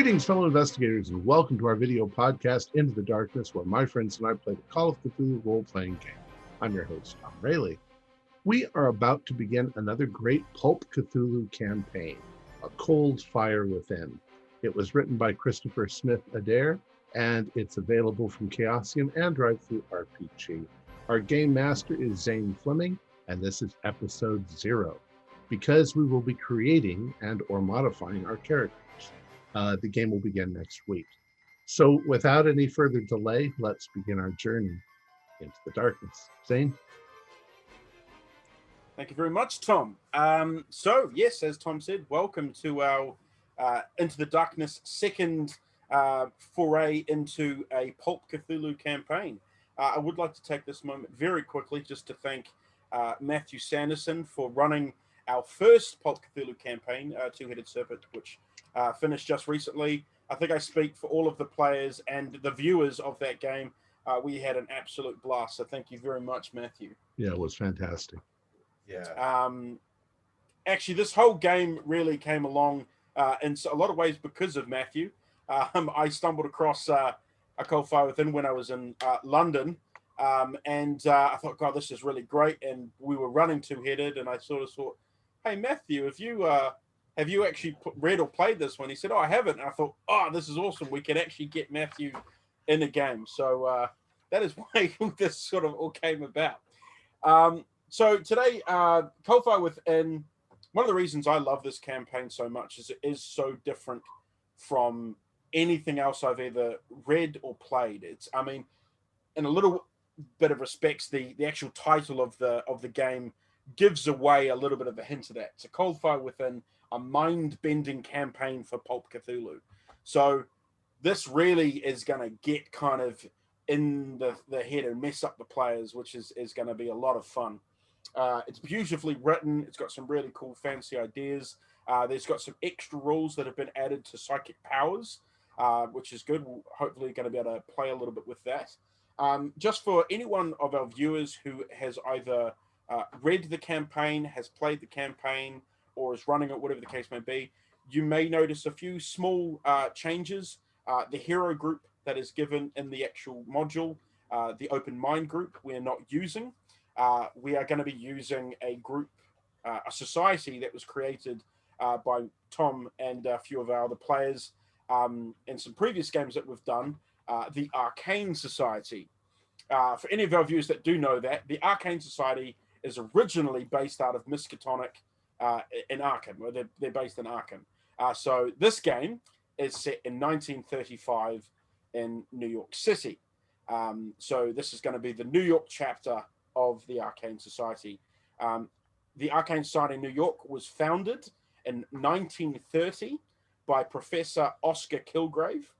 Greetings, fellow investigators, and welcome to our video podcast, Into the Darkness, where my friends and I play the Call of Cthulhu role-playing game. I'm your host, Tom Rayleigh. We are about to begin another great Pulp Cthulhu campaign, A Cold Fire Within. It was written by Christopher Smith Adair, and it's available from Chaosium and Drive-Thru RPG. Our game master is Zane Fleming, and this is episode 0, because we will be creating and or modifying our characters. The game will begin next week. So without any further delay, let's begin our journey into the darkness. Zane? Thank you very much, Tom. So, yes, as Tom said, welcome to our Into the Darkness second foray into a Pulp Cthulhu campaign. I would like to take this moment very quickly just to thank Matthew Sanderson for running our first Pulp Cthulhu campaign, Two-Headed Serpent, which finished just recently. I think I speak for all of the players and the viewers of that game. We had an absolute blast. So thank you very much, Matthew. Yeah, it was fantastic. Yeah. Actually, this whole game really came along in a lot of ways because of Matthew. I stumbled across A Cold Fire Within when I was in London. And I thought, God, this is really great. And we were running Two-Headed, and I sort of thought, hey, Matthew, have you actually read or played this one? He said, oh, I haven't. And I thought, oh, this is awesome. We can actually get Matthew in the game. So that is why this sort of all came about. So today, Cold Fire Within, one of the reasons I love this campaign so much is it is so different from anything else I've ever read or played. It's, I mean, in a little bit of respects, the actual title of the game gives away a little bit of a hint of that. It's a Cold Fire Within, a mind-bending campaign for Pulp Cthulhu. So this really is going to get kind of in the head and mess up the players, which is going to be a lot of fun. It's beautifully written. It's got some really cool, fancy ideas. There's got some extra rules that have been added to psychic powers, which is good. We're hopefully going to be able to play a little bit with that. Just for anyone of our viewers who has either read the campaign, has played the campaign, or is running it, whatever the case may be, you may notice a few small changes. The hero group that is given in the actual module, the open mind group, we're not using. We are going to be using a group, a society that was created by Tom and a few of our other players in some previous games that we've done, the Arcane Society. For any of our viewers that do know that, the Arcane Society is originally based out of Miskatonic in Arkham, or they're based in Arkham. So this game is set in 1935 in New York City. So this is going to be the New York chapter of the Arcane Society. The Arcane Society in New York was founded in 1930 by Professor Oscar Kilgrave,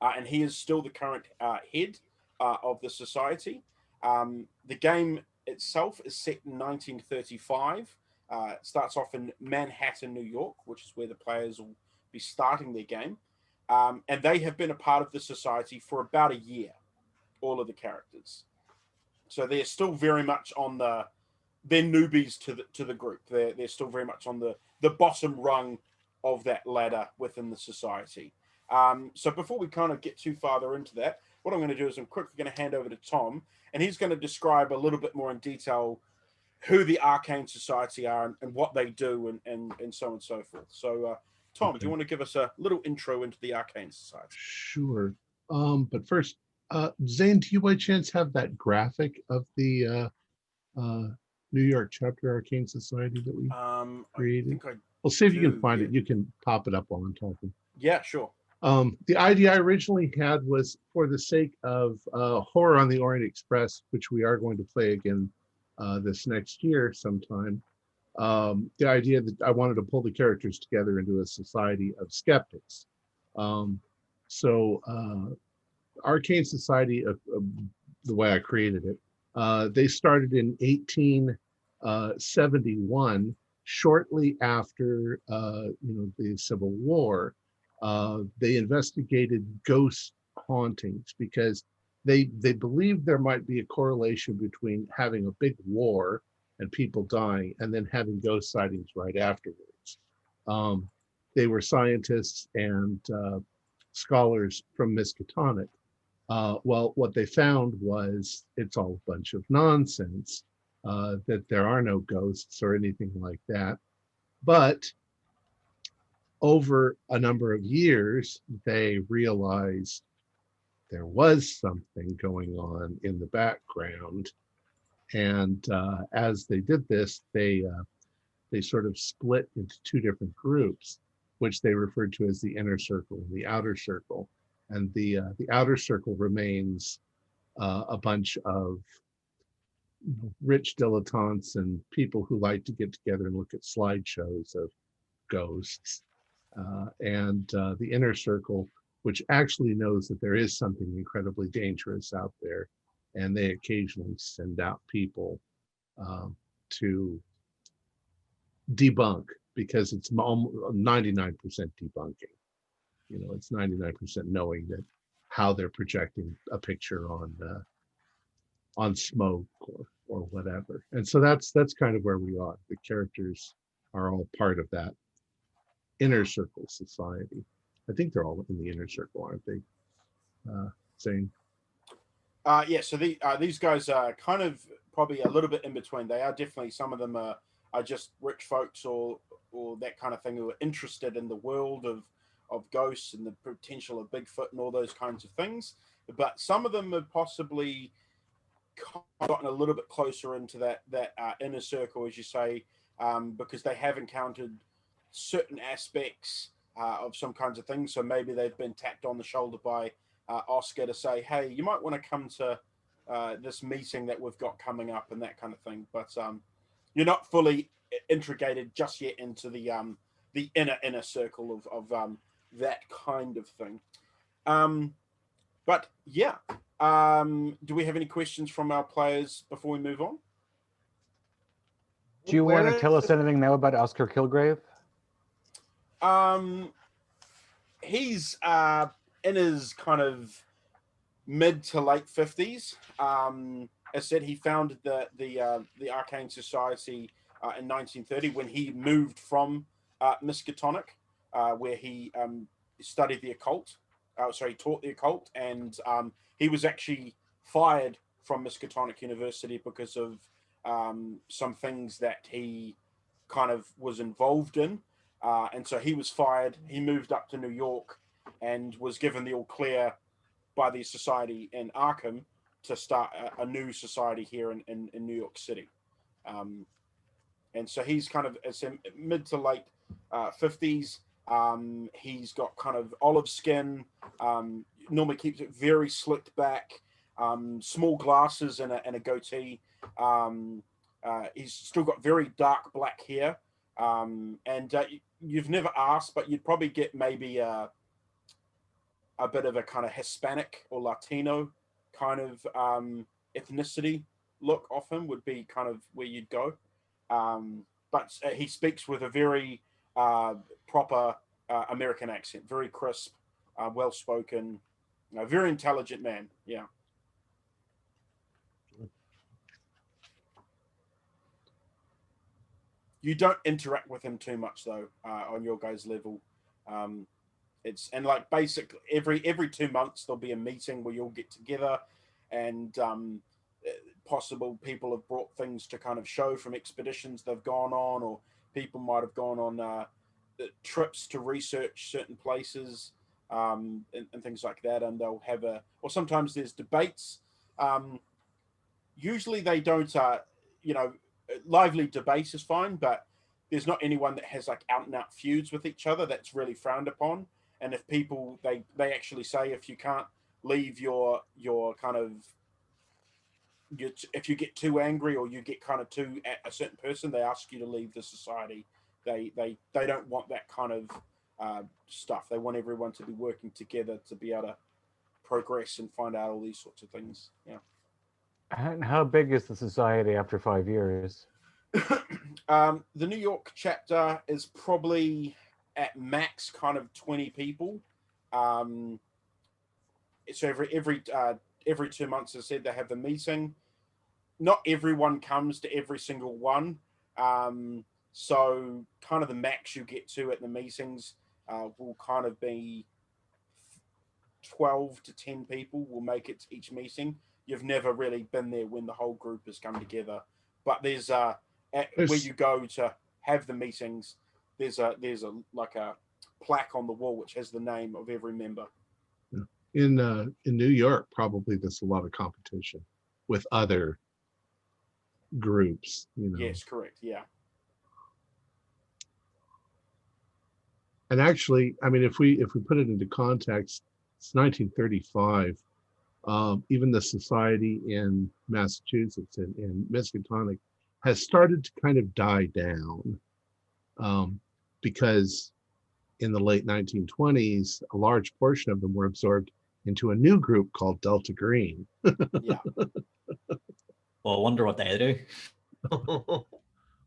and he is still the current head of the society. The game itself is set in 1935. It starts off in Manhattan, New York, which is where the players will be starting their game. And they have been a part of the society for about a year, all of the characters. So they're still very much on they're newbies to the group. They're still very much on the bottom rung of that ladder within the society. So before we kind of get too farther into that, what I'm going to do is I'm quickly going to hand over to Tom, and he's going to describe a little bit more in detail who the Arcane Society are and what they do and so on and so forth. So, Tom, do you want to give us a little intro into the Arcane Society? Sure. But first, Zane, do you by chance have that graphic of the New York chapter Arcane Society that we created? Well, see if you can find it. You can pop it up while I'm talking. Yeah, sure. The idea I originally had was for the sake of Horror on the Orient Express, which we are going to play again this next year sometime. The idea that I wanted to pull the characters together into a society of skeptics. So Arcane Society, the way I created it, they started in 1871, shortly after the Civil War. They investigated ghost hauntings because they believed there might be a correlation between having a big war and people dying and then having ghost sightings right afterwards. they were scientists and scholars from Miskatonic. Well, what they found was it's all a bunch of nonsense, that there are no ghosts or anything like that. But over a number of years, they realized there was something going on in the background. And as they did this, they sort of split into two different groups, which they referred to as the inner circle and the outer circle. And the outer circle remains a bunch of rich dilettantes and people who like to get together and look at slideshows of ghosts. And the inner circle, which actually knows that there is something incredibly dangerous out there, and they occasionally send out people to debunk, because it's 99% debunking. It's 99% knowing that how they're projecting a picture on smoke or whatever. And so that's kind of where we are. The characters are all part of that inner circle society. I think they're all in the inner circle, aren't they? Saying. Yeah. So these guys are kind of probably a little bit in between. They are definitely, some of them are just rich folks or that kind of thing, who are interested in the world of ghosts and the potential of Bigfoot and all those kinds of things. But some of them have possibly gotten a little bit closer into that inner circle, as you say, because they have encountered certain aspects of some kinds of things. So maybe they've been tapped on the shoulder by Oscar to say, "Hey, you might want to come to this meeting that we've got coming up," and that kind of thing. But you're not fully integrated just yet into the inner circle of that kind of thing. But yeah, do we have any questions from our players before we move on? Do you want to tell us anything now about Oscar Kilgrave? He's in his kind of mid to late 50s. As I said, he founded the Arcane Society in 1930 when he moved from Miskatonic, where he studied the occult. He taught the occult, and he was actually fired from Miskatonic University because of some things that he kind of was involved in. And so he was fired. He moved up to New York and was given the all clear by the society in Arkham to start a new society here in New York City. And so he's kind of mid to late 50s. He's got kind of olive skin, normally keeps it very slicked back, small glasses and a goatee. He's still got very dark black hair. And you've never asked, but you'd probably get maybe a bit of a kind of Hispanic or Latino kind of ethnicity look off him would be kind of where you'd go. But he speaks with a very proper American accent, very crisp, well-spoken, very intelligent man. Yeah. You don't interact with him too much though, on your guys' level. It's like basically every 2 months there'll be a meeting where you'll get together, and possible people have brought things to kind of show from expeditions they've gone on, or people might have gone on trips to research certain places, and things like that, and they'll have or sometimes there's debates. Usually they don't, lively debate is fine, but there's not anyone that has like out and out feuds with each other. That's really frowned upon. And if people, they actually say, if you can't leave your kind of, if you get too angry or you get kind of too at a certain person, they ask you to leave the society. They don't want that kind of stuff. They want everyone to be working together to be able to progress and find out all these sorts of things. Yeah. And how big is the society after 5 years? The New York chapter is probably at max kind of 20 people. So every 2 months, as I said, they have the meeting. Not everyone comes to every single one. So kind of the max you get to at the meetings will kind of be 12 to 10 people will make it to each meeting. You've never really been there when the whole group has come together, but there's where you go to have the meetings, there's a like a plaque on the wall which has the name of every member. In New York, probably there's a lot of competition with other groups, you know. Yes, correct. Yeah. And actually, I mean, if we put it into context, it's 1935. Even the society in Massachusetts and in Miskatonic has started to kind of die down, because in the late 1920s, a large portion of them were absorbed into a new group called Delta Green. Yeah. Well, I wonder what they do.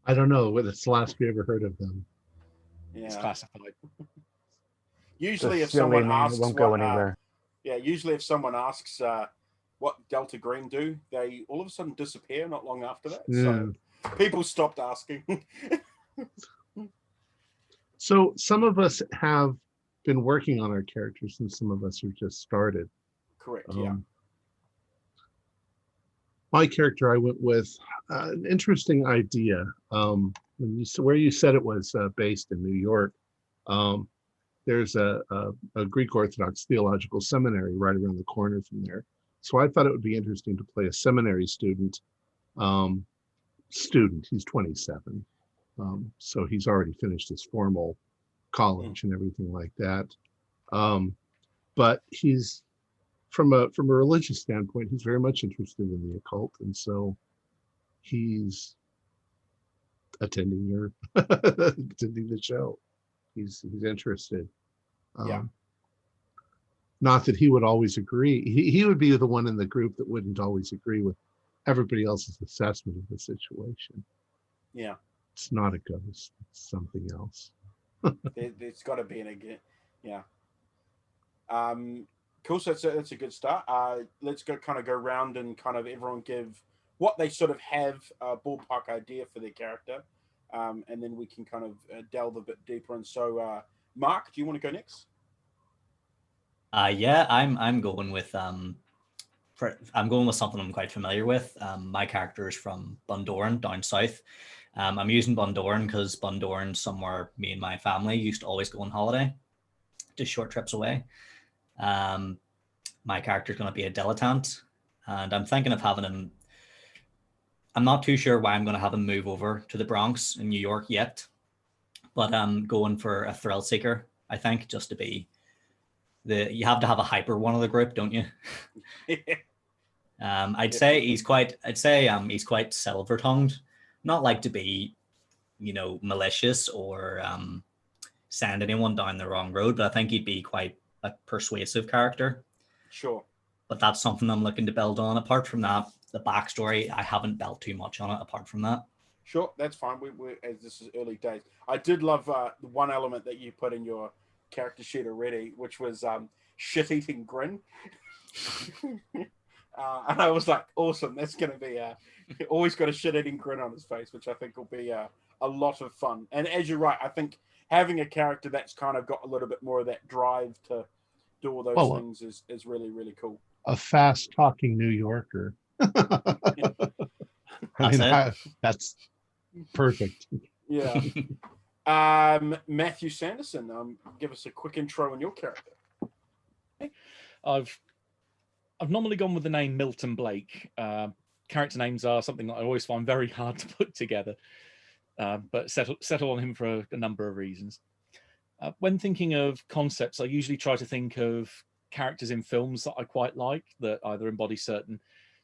I don't know. It's the last we ever heard of them. It's Yeah. classified. Usually, The if someone silly name, it asks won't go what, anywhere. usually if someone asks what Delta Green do, they all of a sudden disappear not long after that. So people stopped asking. So some of us have been working on our characters, and some of us have just started. Correct. Yeah. My character, I went with an interesting idea. Where you said it was based in New York, there's a Greek Orthodox theological seminary right around the corner from there. So I thought it would be interesting to play a seminary student. He's 27, so he's already finished his formal college and everything like that. But he's from a religious standpoint, he's very much interested in the occult, and so he's attending the show. He's interested. Not that he would always agree. He would be the one in the group that wouldn't always agree with everybody else's assessment of the situation. Yeah. It's not a ghost. It's something else. It's got to be again. Yeah. Cool. So that's a good start. Let's go around and kind of everyone give what they sort of have a ballpark idea for their character, and then we can kind of delve a bit deeper. And so, Mark, do you want to go next? Yeah, I'm going with I'm going with something I'm quite familiar with. My character is from Bundoran down south. I'm using Bundoran because Bundoran's somewhere me and my family used to always go on holiday, just short trips away. My character is going to be a dilettante, and I'm thinking of having him. I'm not too sure why I'm going to have him move over to the Bronx in New York yet, but I'm going for a thrill seeker. I think just to be you have to have a hyper one of the group, don't you? I'd say he's quite silver tongued, not like to be, malicious or send anyone down the wrong road, but I think he'd be quite a persuasive character. Sure. But that's something I'm looking to build on. Apart from that, the backstory, I haven't built too much on it apart from that. Sure, that's fine. We as this is early days. I did love the one element that you put in your character sheet already, which was shit-eating grin. And I was like, awesome. That's going to be always got a shit-eating grin on his face, which I think will be a lot of fun. And as you're right, I think having a character that's kind of got a little bit more of that drive to do all those things is really, really cool. A fast-talking New Yorker. That's perfect. Yeah. Matthew Sanderson, give us a quick intro on your character. I've normally gone with the name Milton Blake. Character names are something that I always find very hard to put together, but settle on him for a number of reasons. When thinking of concepts, I usually try to think of characters in films that I quite like, that either embody certain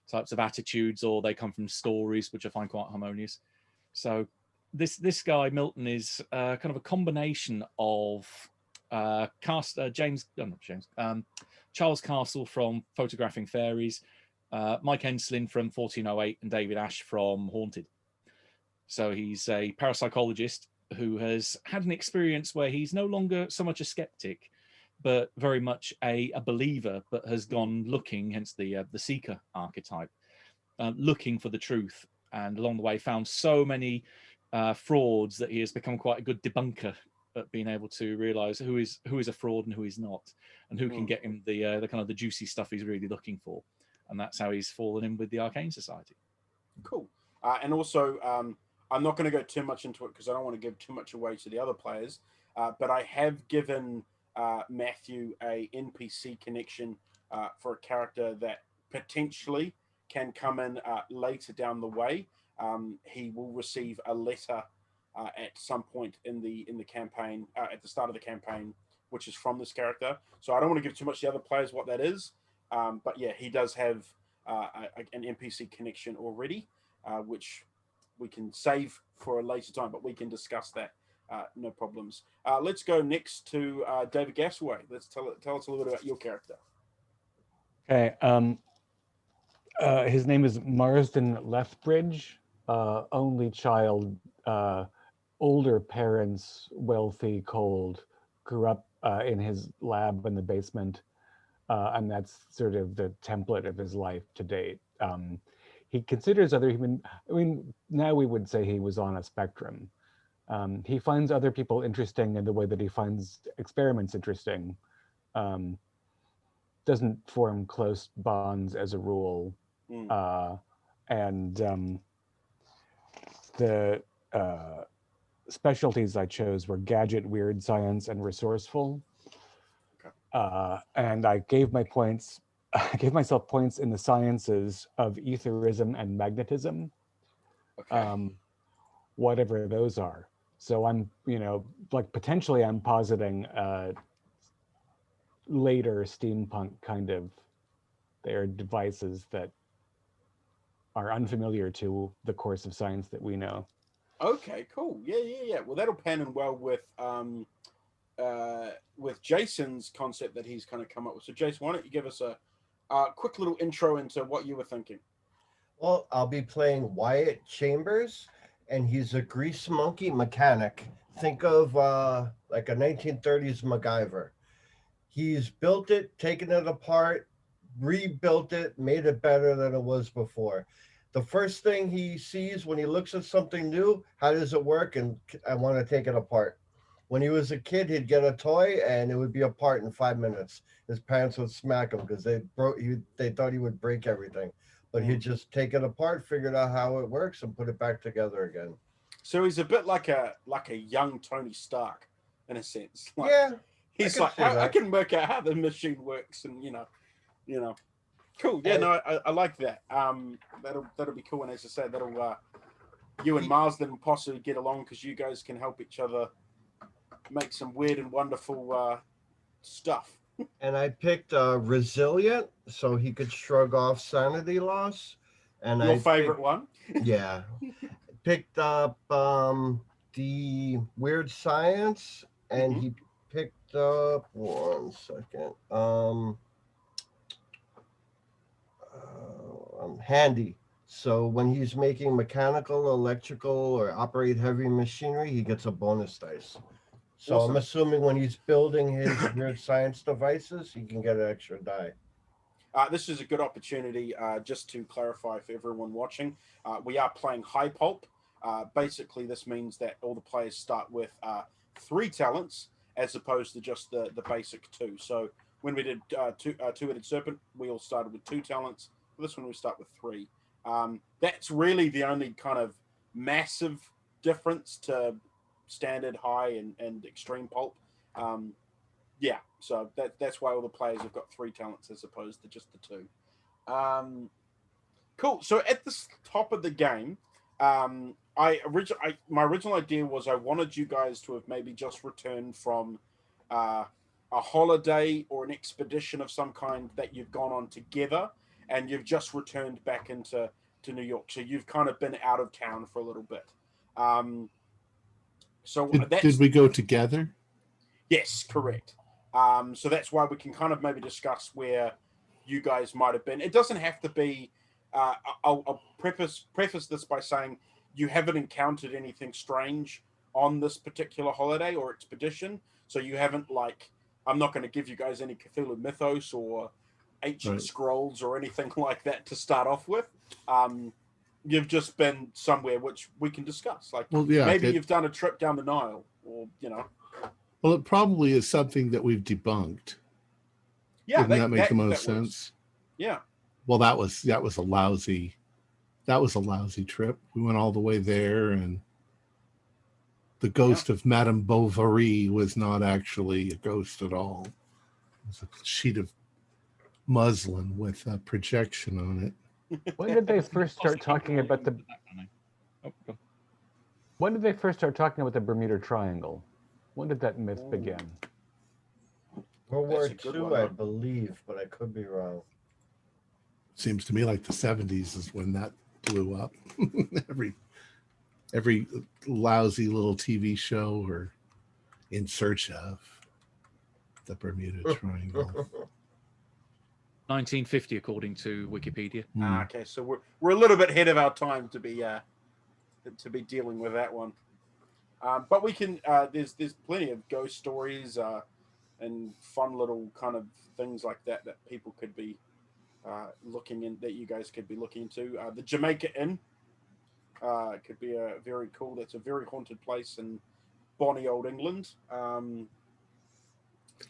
types of attitudes or they come from stories which I find quite harmonious. So this guy Milton is kind of a combination of Charles Castle from Photographing Fairies, Mike Enslin from 1408, and David Ash from Haunted. So he's a parapsychologist who has had an experience where he's no longer so much a skeptic, but very much a believer, but has gone looking, hence the seeker archetype, looking for the truth, and along the way found so many frauds that he has become quite a good debunker at being able to realize who is a fraud and who is not, and who can get him the kind of the juicy stuff he's really looking for. And that's how he's fallen in with the Arcane Society. Cool. And also, I'm not going to go too much into it because I don't want to give too much away to the other players. But I have given Matthew a NPC connection for a character that potentially can come in later down the way. He will receive a letter at some point in the campaign, at the start of the campaign, which is from this character. So I don't want to give too much to the other players what that is. But yeah, he does have an NPC connection already, which we can save for a later time, but we can discuss that. No problems. Let's go next to David Gasaway. Let's tell us a little bit about your character. Okay. His name is Marsden Lethbridge, only child, older parents, wealthy, cold, grew up in his lab in the basement, and that's sort of the template of his life to date. He considers other human, I mean, now we would say he was on a spectrum. He finds other people interesting in the way that he finds experiments interesting. Doesn't form close bonds as a rule. And the specialties I chose were gadget, weird science, and resourceful. And I gave myself points in the sciences of etherism and magnetism, whatever those are. So I'm, like potentially I'm positing later steampunk kind of, they're devices that are unfamiliar to the course of science that we know. Okay, cool. Yeah. Well, that'll pan in well with Jason's concept that he's kind of come up with. So, Jason, why don't you give us a quick little intro into what you were thinking? Well, I'll be playing Wyatt Chambers, and he's a grease monkey mechanic. Think of like a 1930s MacGyver. He's built it, taken it apart, rebuilt it, made it better than it was before. The first thing he sees when he looks at something new, how does it work? And I want to take it apart. When he was a kid, he'd get a toy and it would be apart in 5 minutes. His parents would smack him because they thought he would break everything. But he'd just take it apart, figure out how it works, and put it back together again. So he's a bit like a young Tony Stark, in a sense. Like, yeah, he's like, I can work out how the machine works, and you know, cool. Yeah, no, I like that. That'll be cool, and as I said, that'll you and Marsden possibly get along because you guys can help each other make some weird and wonderful stuff. And I picked resilient, so he could shrug off sanity loss. And your favorite one? Yeah. Picked up the weird science, and he picked up, one second, handy. So when he's making mechanical, electrical, or operate heavy machinery, he gets a bonus dice. So awesome. I'm assuming when he's building his weird science devices, he can get an extra die. This is a good opportunity, just to clarify for everyone watching. We are playing high pulp. Basically, this means that all the players start with 3 talents as opposed to just the basic 2. So when we did Two-Headed Serpent, we all started with 2 talents. For this one, we start with 3. That's really the only kind of massive difference to standard, high, and extreme pulp. Yeah, so that's why all the players have got 3 talents as opposed to just the 2. Cool. So at the top of the game, my original idea was I wanted you guys to have maybe just returned from a holiday or an expedition of some kind that you've gone on together, and you've just returned back into New York. So you've kind of been out of town for a little bit. So did we go together? Yes, correct. So that's why we can kind of maybe discuss where you guys might have been. It doesn't have to be. I'll preface this by saying you haven't encountered anything strange on this particular holiday or expedition. So you haven't I'm not going to give you guys any Cthulhu mythos or ancient scrolls or anything like that to start off with. you've just been somewhere which we can discuss. Like, Well, yeah, maybe you've done a trip down the Nile, or Well, it probably is something that we've debunked. Yeah, Wouldn't that make the most that works. sense? Yeah. Well, that was a lousy trip. We went all the way there, and the ghost of Madame Bovary was not actually a ghost at all. It was a sheet of muslin with a projection on it. When did they first start talking about the? When did they first start talking about the Bermuda Triangle? When did that myth begin? World War That's a good II, one, I huh? believe, but I could be wrong. Seems to me like the 70s is when that blew up. every lousy little TV show or In Search of the Bermuda Triangle. 1950, according to Wikipedia. Okay, so we're a little bit ahead of our time to be dealing with that one. But we can. There's plenty of ghost stories and fun little kind of things like that people could be looking in, that you guys could be looking into. The Jamaica Inn could be a very cool. That's a very haunted place in bonny old England. How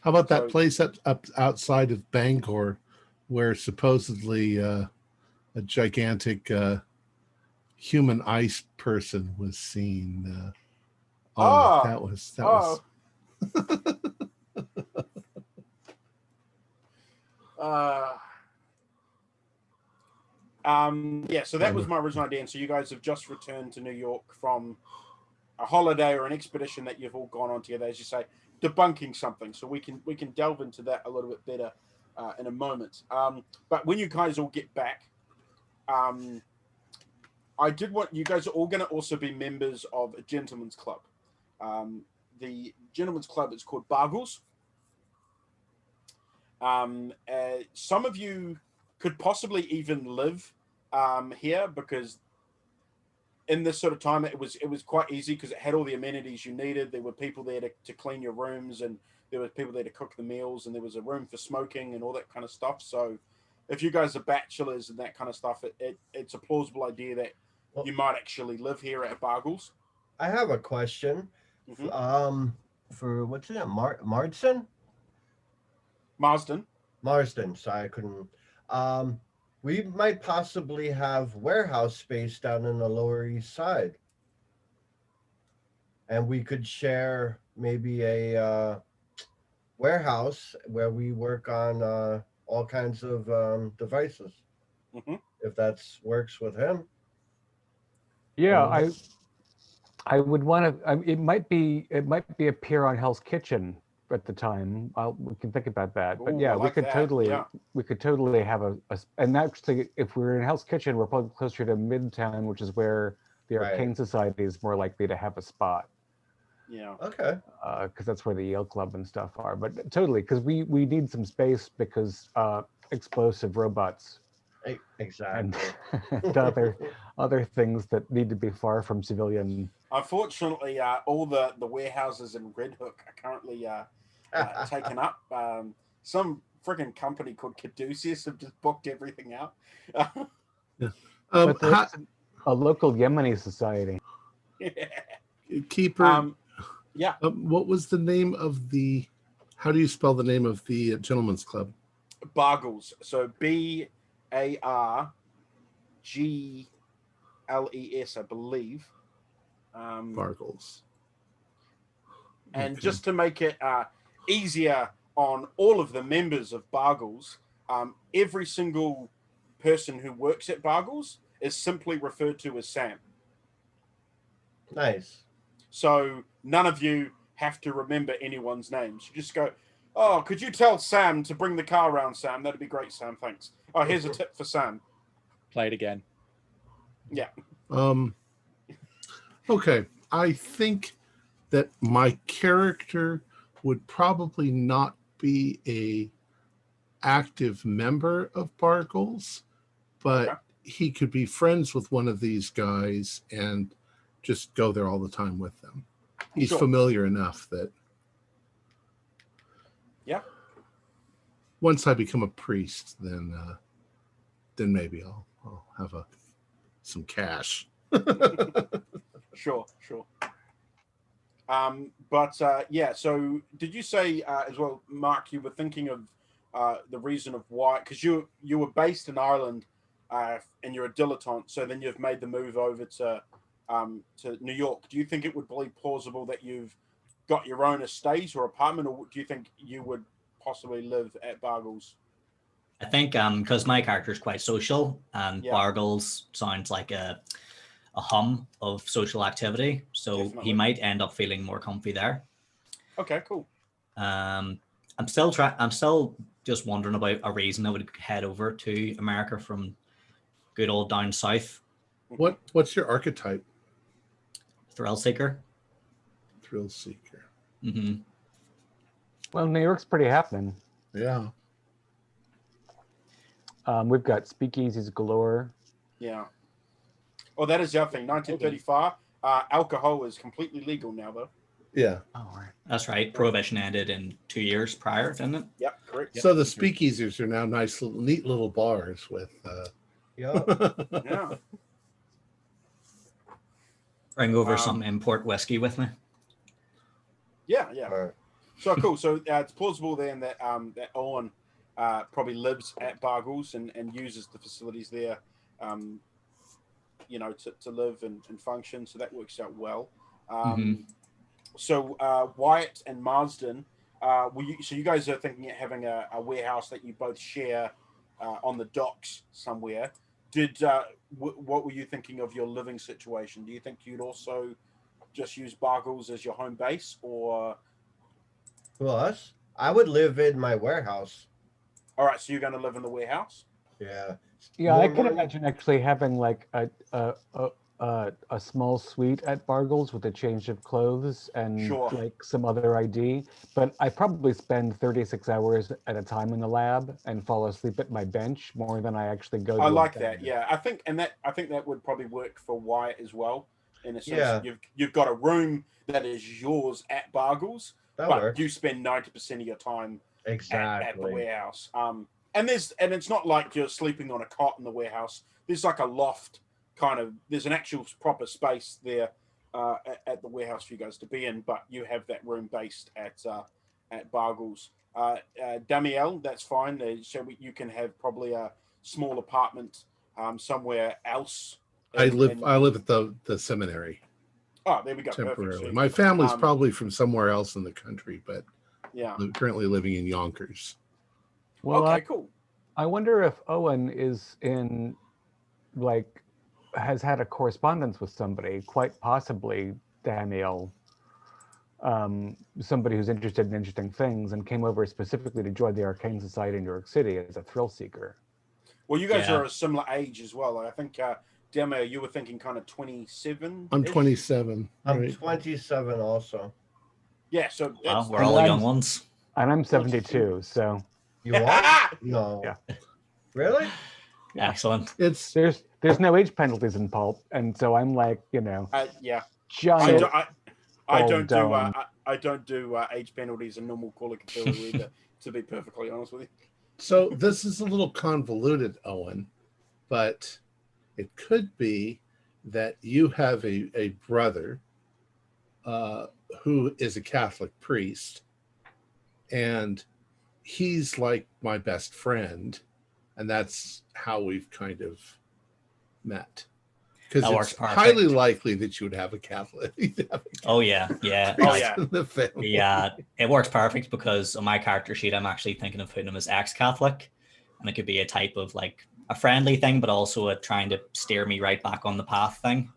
about that place up outside of Bangor, where supposedly a gigantic human ice person was seen? That was. Yeah, so that was my original idea. And so you guys have just returned to New York from a holiday or an expedition that you've all gone on together, as you say, debunking something. So we can delve into that a little bit better in a moment. But when you guys all get back, I did want you guys are all going to also be members of a gentleman's club. The gentleman's club is called Bargles. Some of you could possibly even live here, because in this sort of time it was quite easy because it had all the amenities you needed. There were people there to clean your rooms, and there were people there to cook the meals, and there was a room for smoking and all that kind of stuff. So if you guys are bachelors and that kind of stuff, it's a plausible idea that you might actually live here at Bargles. I have a question. Mm-hmm. For what's it? Marsden. Sorry, I couldn't. We might possibly have warehouse space down in the Lower East Side, and we could share maybe a warehouse where we work on all kinds of devices. Mm-hmm. If that works with him. Yeah, I would want to. It might be a peer on Hell's Kitchen at the time. We can think about that. But Ooh, yeah, like we could totally have a. And actually, if we're in Hell's Kitchen, we're probably closer to Midtown, which is where the Arcane Society is more likely to have a spot. Yeah. Okay. Because that's where the Yale Club and stuff are. But totally, because we need some space because explosive robots. Exactly. And other things that need to be far from civilian. Unfortunately, all the warehouses in Red Hook are currently taken up. Some freaking company called Caduceus have just booked everything out. But there's a local Yemeni society. Keeper. Yeah. What was the name of the? How do you spell the name of the gentleman's club? Bargles. So BARGLES, I believe. Bargles. And just to make it easier on all of the members of Bargles, every single person who works at Bargles is simply referred to as Sam. Nice. So none of you have to remember anyone's names. You just go, oh, could you tell Sam to bring the car around, Sam? That'd be great, Sam. Thanks. Oh, here's a tip for Sam. Play it again. Yeah. Okay. I think that my character would probably not be a active member of Bargles, but he could be friends with one of these guys and just go there all the time with them. He's familiar enough that once I become a priest, then maybe I'll have a some cash. Sure. Yeah, so did you say as well, Mark, you were thinking of the reason of why, because you were based in Ireland and you're a dilettante, so then you've made the move over to New York. Do you think it would be plausible that you've got your own estate or apartment, or do you think you would possibly live at Bargles? I think because my character is quite social, and Yeah. Bargles sounds like a hum of social activity, so Definitely. he might end up feeling more comfy there. Okay, cool. I'm still just wondering about a reason I would head over to America from good old down south. What's your archetype? Thrill seeker. Thrill seeker. Mm-hmm. Well, New York's pretty happening. Yeah. We've got speakeasies galore. Yeah. Oh, that is the other thing. 1935, alcohol is completely legal now, though. Yeah. Oh, right. That's right. Prohibition ended in 2 years prior, didn't it? Yep, correct. So the speakeasies are now nice, neat little bars with. Yeah. Yeah. Bring over some import whiskey with me. Yeah. All right. So cool. So it's plausible then that that Owen probably lives at Bargles and uses the facilities there, to live and function. So that works out well. So Wyatt and Marsden, so you guys are thinking of having a warehouse that you both share on the docks somewhere. What were you thinking of your living situation? Do you think you'd also just use Bargles as your home base, or? Well, us? I would live in my warehouse. All right, so you're going to live in the warehouse? Yeah. Yeah, More I can money. imagine actually having like a small suite at Bargles with a change of clothes and Sure. like some other ID. But I probably spend 36 hours at a time in the lab and fall asleep at my bench more than I actually go to I a like bed. that. Yeah, I think that would probably work for Wyatt as well. In a sense, Yeah. you've got a room that is yours at Bargles, That but works. you spend 90% of your time at the Exactly. warehouse. And it's not like you're sleeping on a cot in the warehouse. There's like a loft kind of. There's an actual proper space there at the warehouse for you guys to be in, but you have that room based at Bargles. Damiel, that's fine. So you can have probably a small apartment somewhere else. I live at the seminary Oh, there we go. temporarily. Perfect. So, My family's probably from somewhere else in the country, but yeah. currently living in Yonkers. Well, Okay, cool. I wonder if Owen is has had a correspondence with somebody, quite possibly Daniel, somebody who's interested in interesting things and came over specifically to join the Arcane Society in New York City as a thrill seeker. Well, you guys Yeah. are a similar age as well. I think, Demo, you were thinking kind of 27. I'm 27. I'm Right? 27 also. Yeah, so Well, that's we're all the young ones. And I'm 72, so You are? No. Yeah. Really? Excellent. It's there's no age penalties in Pulp, and so I'm like, yeah. giant. I old don't do dome. I don't do age penalties in normal Call of Cthulhu either. To be perfectly honest with you. so this is a little convoluted, Owen, but it could be that you have a brother who is a Catholic priest, and he's like my best friend, and that's how we've kind of met. Because That it's works perfect. highly likely that you would have a Catholic. Oh yeah. Oh, yeah. in the family. Yeah, it works perfect because on my character sheet, I'm actually thinking of putting him as ex-Catholic, and it could be a type of like a friendly thing, but also a trying to steer me right back on the path thing.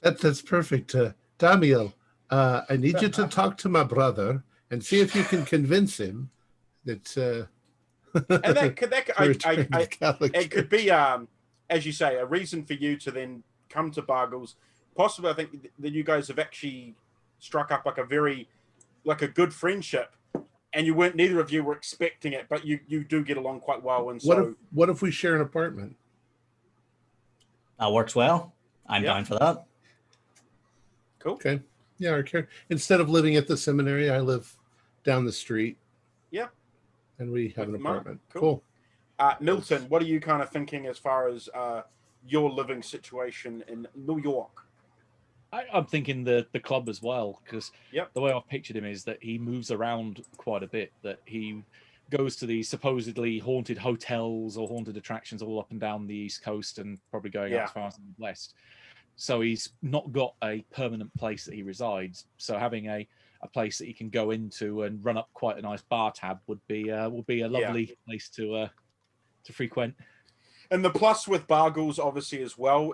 That's perfect. Damiel, I need you to talk to my brother and see if you can convince him that. And that could Catholic it could be as you say, a reason for you to then come to Bargles. Possibly, I think that you guys have actually struck up like a good friendship, and neither of you were expecting it, but you do get along quite well. And so, what if we share an apartment? That works well. I'm Yeah. down for that. cool. Okay. Yeah. Instead of living at the seminary, I live down the street. Yeah. And we have With an Mark. apartment. Cool. Cool. Milton, what are you kind of thinking as far as your living situation in New York. I'm thinking the club as well, because Yep. the way I've pictured him is that he moves around quite a bit, that he goes to these supposedly haunted hotels or haunted attractions all up and down the East Coast and probably going up as far as the West. So he's not got a permanent place that he resides. So having a place that he can go into and run up quite a nice bar tab would be a lovely place to frequent. And the plus with Bargles, obviously, as well,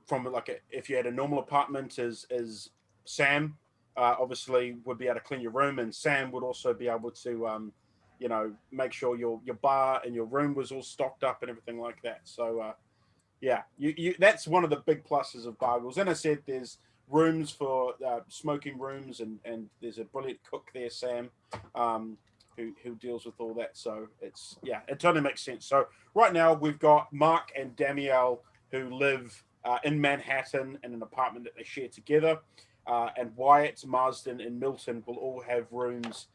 from like if you had a normal apartment, is Sam obviously would be able to clean your room, and Sam would also be able to, make sure your bar and your room was all stocked up and everything like that. So, you that's one of the big pluses of Bargles. And I said there's rooms for smoking rooms, and there's a brilliant cook there, Sam. Who deals with all that. So it totally makes sense. So right now we've got Mark and Danielle who live in Manhattan in an apartment that they share together. And Wyatt, Marsden, and Milton will all have rooms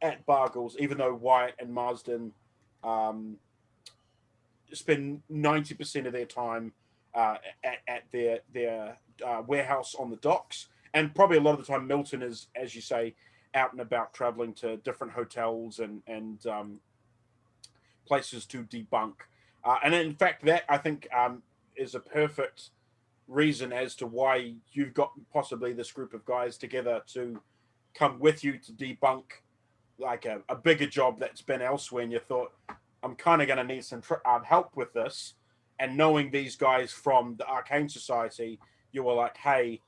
at Bargles, even though Wyatt and Marsden spend 90% of their time at their warehouse on the docks. And probably a lot of the time Milton is, as you say, out and about traveling to different hotels and places to debunk. And in fact, that I think is a perfect reason as to why you've got possibly this group of guys together to come with you to debunk like a bigger job that's been elsewhere. And you thought, I'm kind of going to need some help with this. And knowing these guys from the Arcane Society, you were like, hey,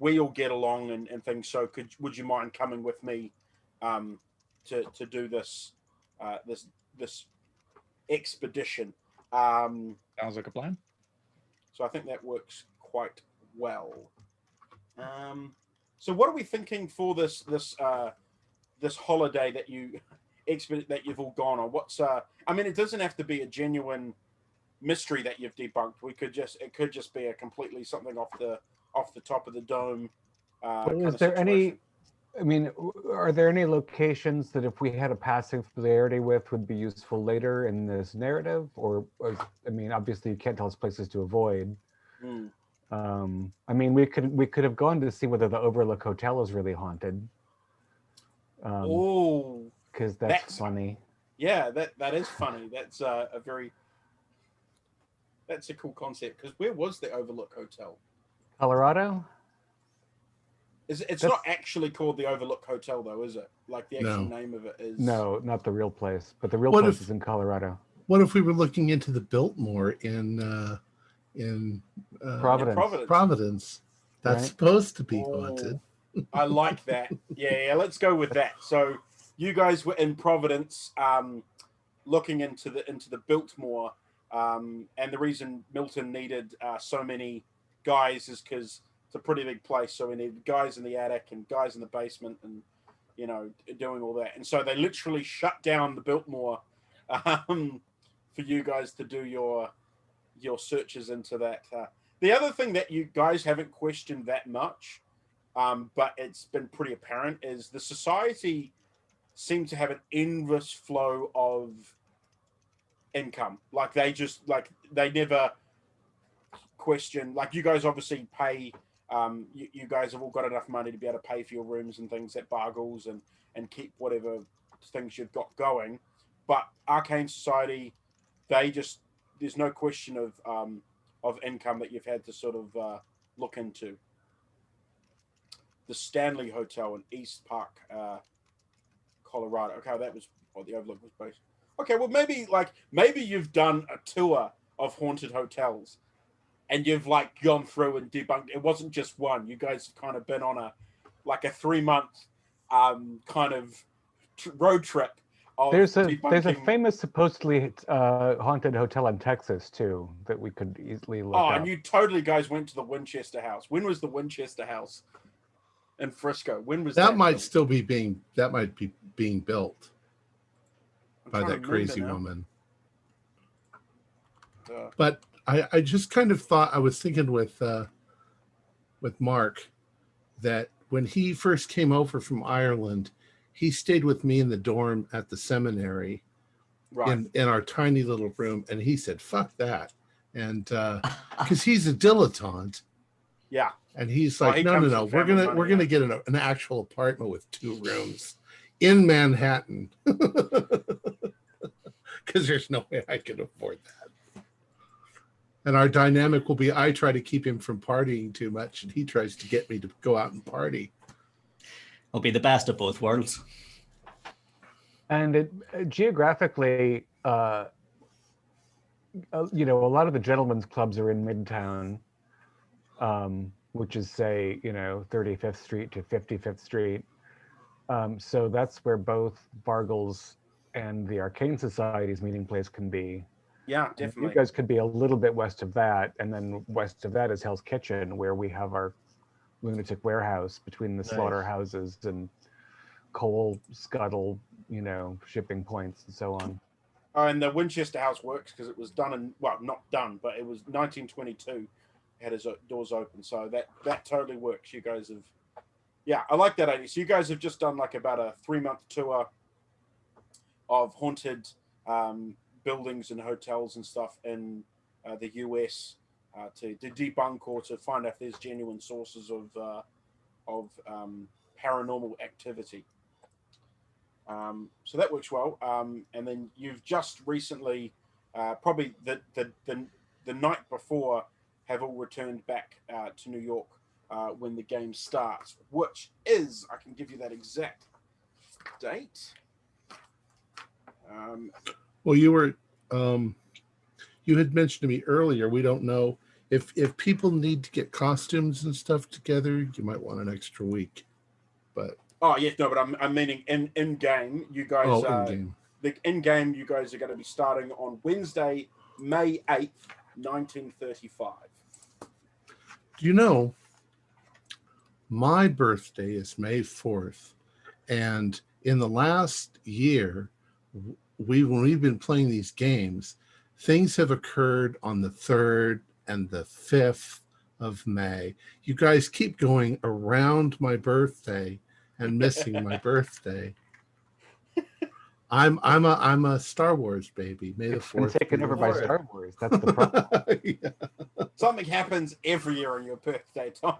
we all get along and things. So would you mind coming with me to do this this expedition? Sounds like a plan. So I think that works quite well. So what are we thinking for this holiday that you've all gone on? What's I mean, it doesn't have to be a genuine mystery that you've debunked. It could just be a completely something off the top of the dome. Is there any? I mean, are there any locations that if we had a passing familiarity with would be useful later in this narrative? Or I mean, obviously you can't tell us places to avoid. I mean, we could have gone to see whether the Overlook Hotel is really haunted. Because that's funny. Yeah, that is funny. That's that's a cool concept. Because where was the Overlook Hotel? Colorado? It's not actually called the Overlook Hotel, though, is it? Like the actual name of it is. No, not the real place, but the real place is in Colorado. What if we were looking into the Biltmore in Providence? That's supposed to be haunted. I like that. Yeah, let's go with that. So you guys were in Providence, looking into the Biltmore, and the reason Milton needed so many guys is because it's a pretty big place. So we needed guys in the attic and guys in the basement, and doing all that. And so they literally shut down the Biltmore for you guys to do your searches into that. The other thing that you guys haven't questioned that much, but it's been pretty apparent, is the society seems to have an endless flow of income. Like they never question. Like you guys obviously pay. You guys have all got enough money to be able to pay for your rooms and things at Bargles and keep whatever things you've got going. But Arcane Society, there's no question of income that you've had to sort of look into. The Stanley Hotel in East Park, Colorado. Okay, that was what the Overlook was based. Okay, well maybe you've done a tour of haunted hotels, and you've gone through and debunked. It wasn't just one. You guys have kind of been on a 3-month kind of road trip. There's a famous supposedly haunted hotel in Texas too that we could easily look up. And you totally guys went to the Winchester House. When was the Winchester House in Frisco? When was that? That might be being built by that crazy woman. But I just kind of thought, I was thinking with Mark that when he first came over from Ireland, he stayed with me in the dorm at the seminary, in our tiny little room, and he said, "Fuck that," and because he's a dilettante, Yeah. and he's Oh, like, he no, comes no, with we're family gonna money, get an actual apartment with 2 rooms in Manhattan, because there's no way I can afford that. And our dynamic will be, I try to keep him from partying too much, and he tries to get me to go out and party. It'll be the best of both worlds. And it geographically, you know, a lot of the gentlemen's clubs are in Midtown, which is, say, you know, 35th Street to 55th Street. So that's where both Vargles and the Arcane Society's meeting place can be. Yeah, And definitely. you guys could be a little bit west of that, and then west of that is Hell's Kitchen, where we have our lunatic warehouse between the Nice. slaughterhouses and coal scuttle, you know, shipping points and so on. Oh, and the Winchester House works because it was done in, well, not done, but it was 1922. Had his doors open, so that totally works. You guys have, yeah, I like that idea. So you guys have just done like about a 3-month tour of haunted buildings and hotels and stuff in the US to debunk or to find out if there's genuine sources of paranormal activity. So that works well. And then you've just recently, probably the night before, have all returned back to New York when the game starts, which is, I can give you that exact date. Well, you were, you had mentioned to me earlier, we don't know if people need to get costumes and stuff together, you might want an extra week. But oh yes, no, but I'm meaning in game. You guys, in-game. In game, you guys are going to be starting on Wednesday, May 8th, 1935. You know, my birthday is May 4th, and in the last year, when we've been playing these games, things have occurred on the 3rd and the 5th of May. You guys keep going around my birthday and missing my birthday. I'm a Star Wars baby. May the 4th Been taken be over with by you. Star Wars. That's the problem. Yeah. Something happens every year on your birthday, Tom.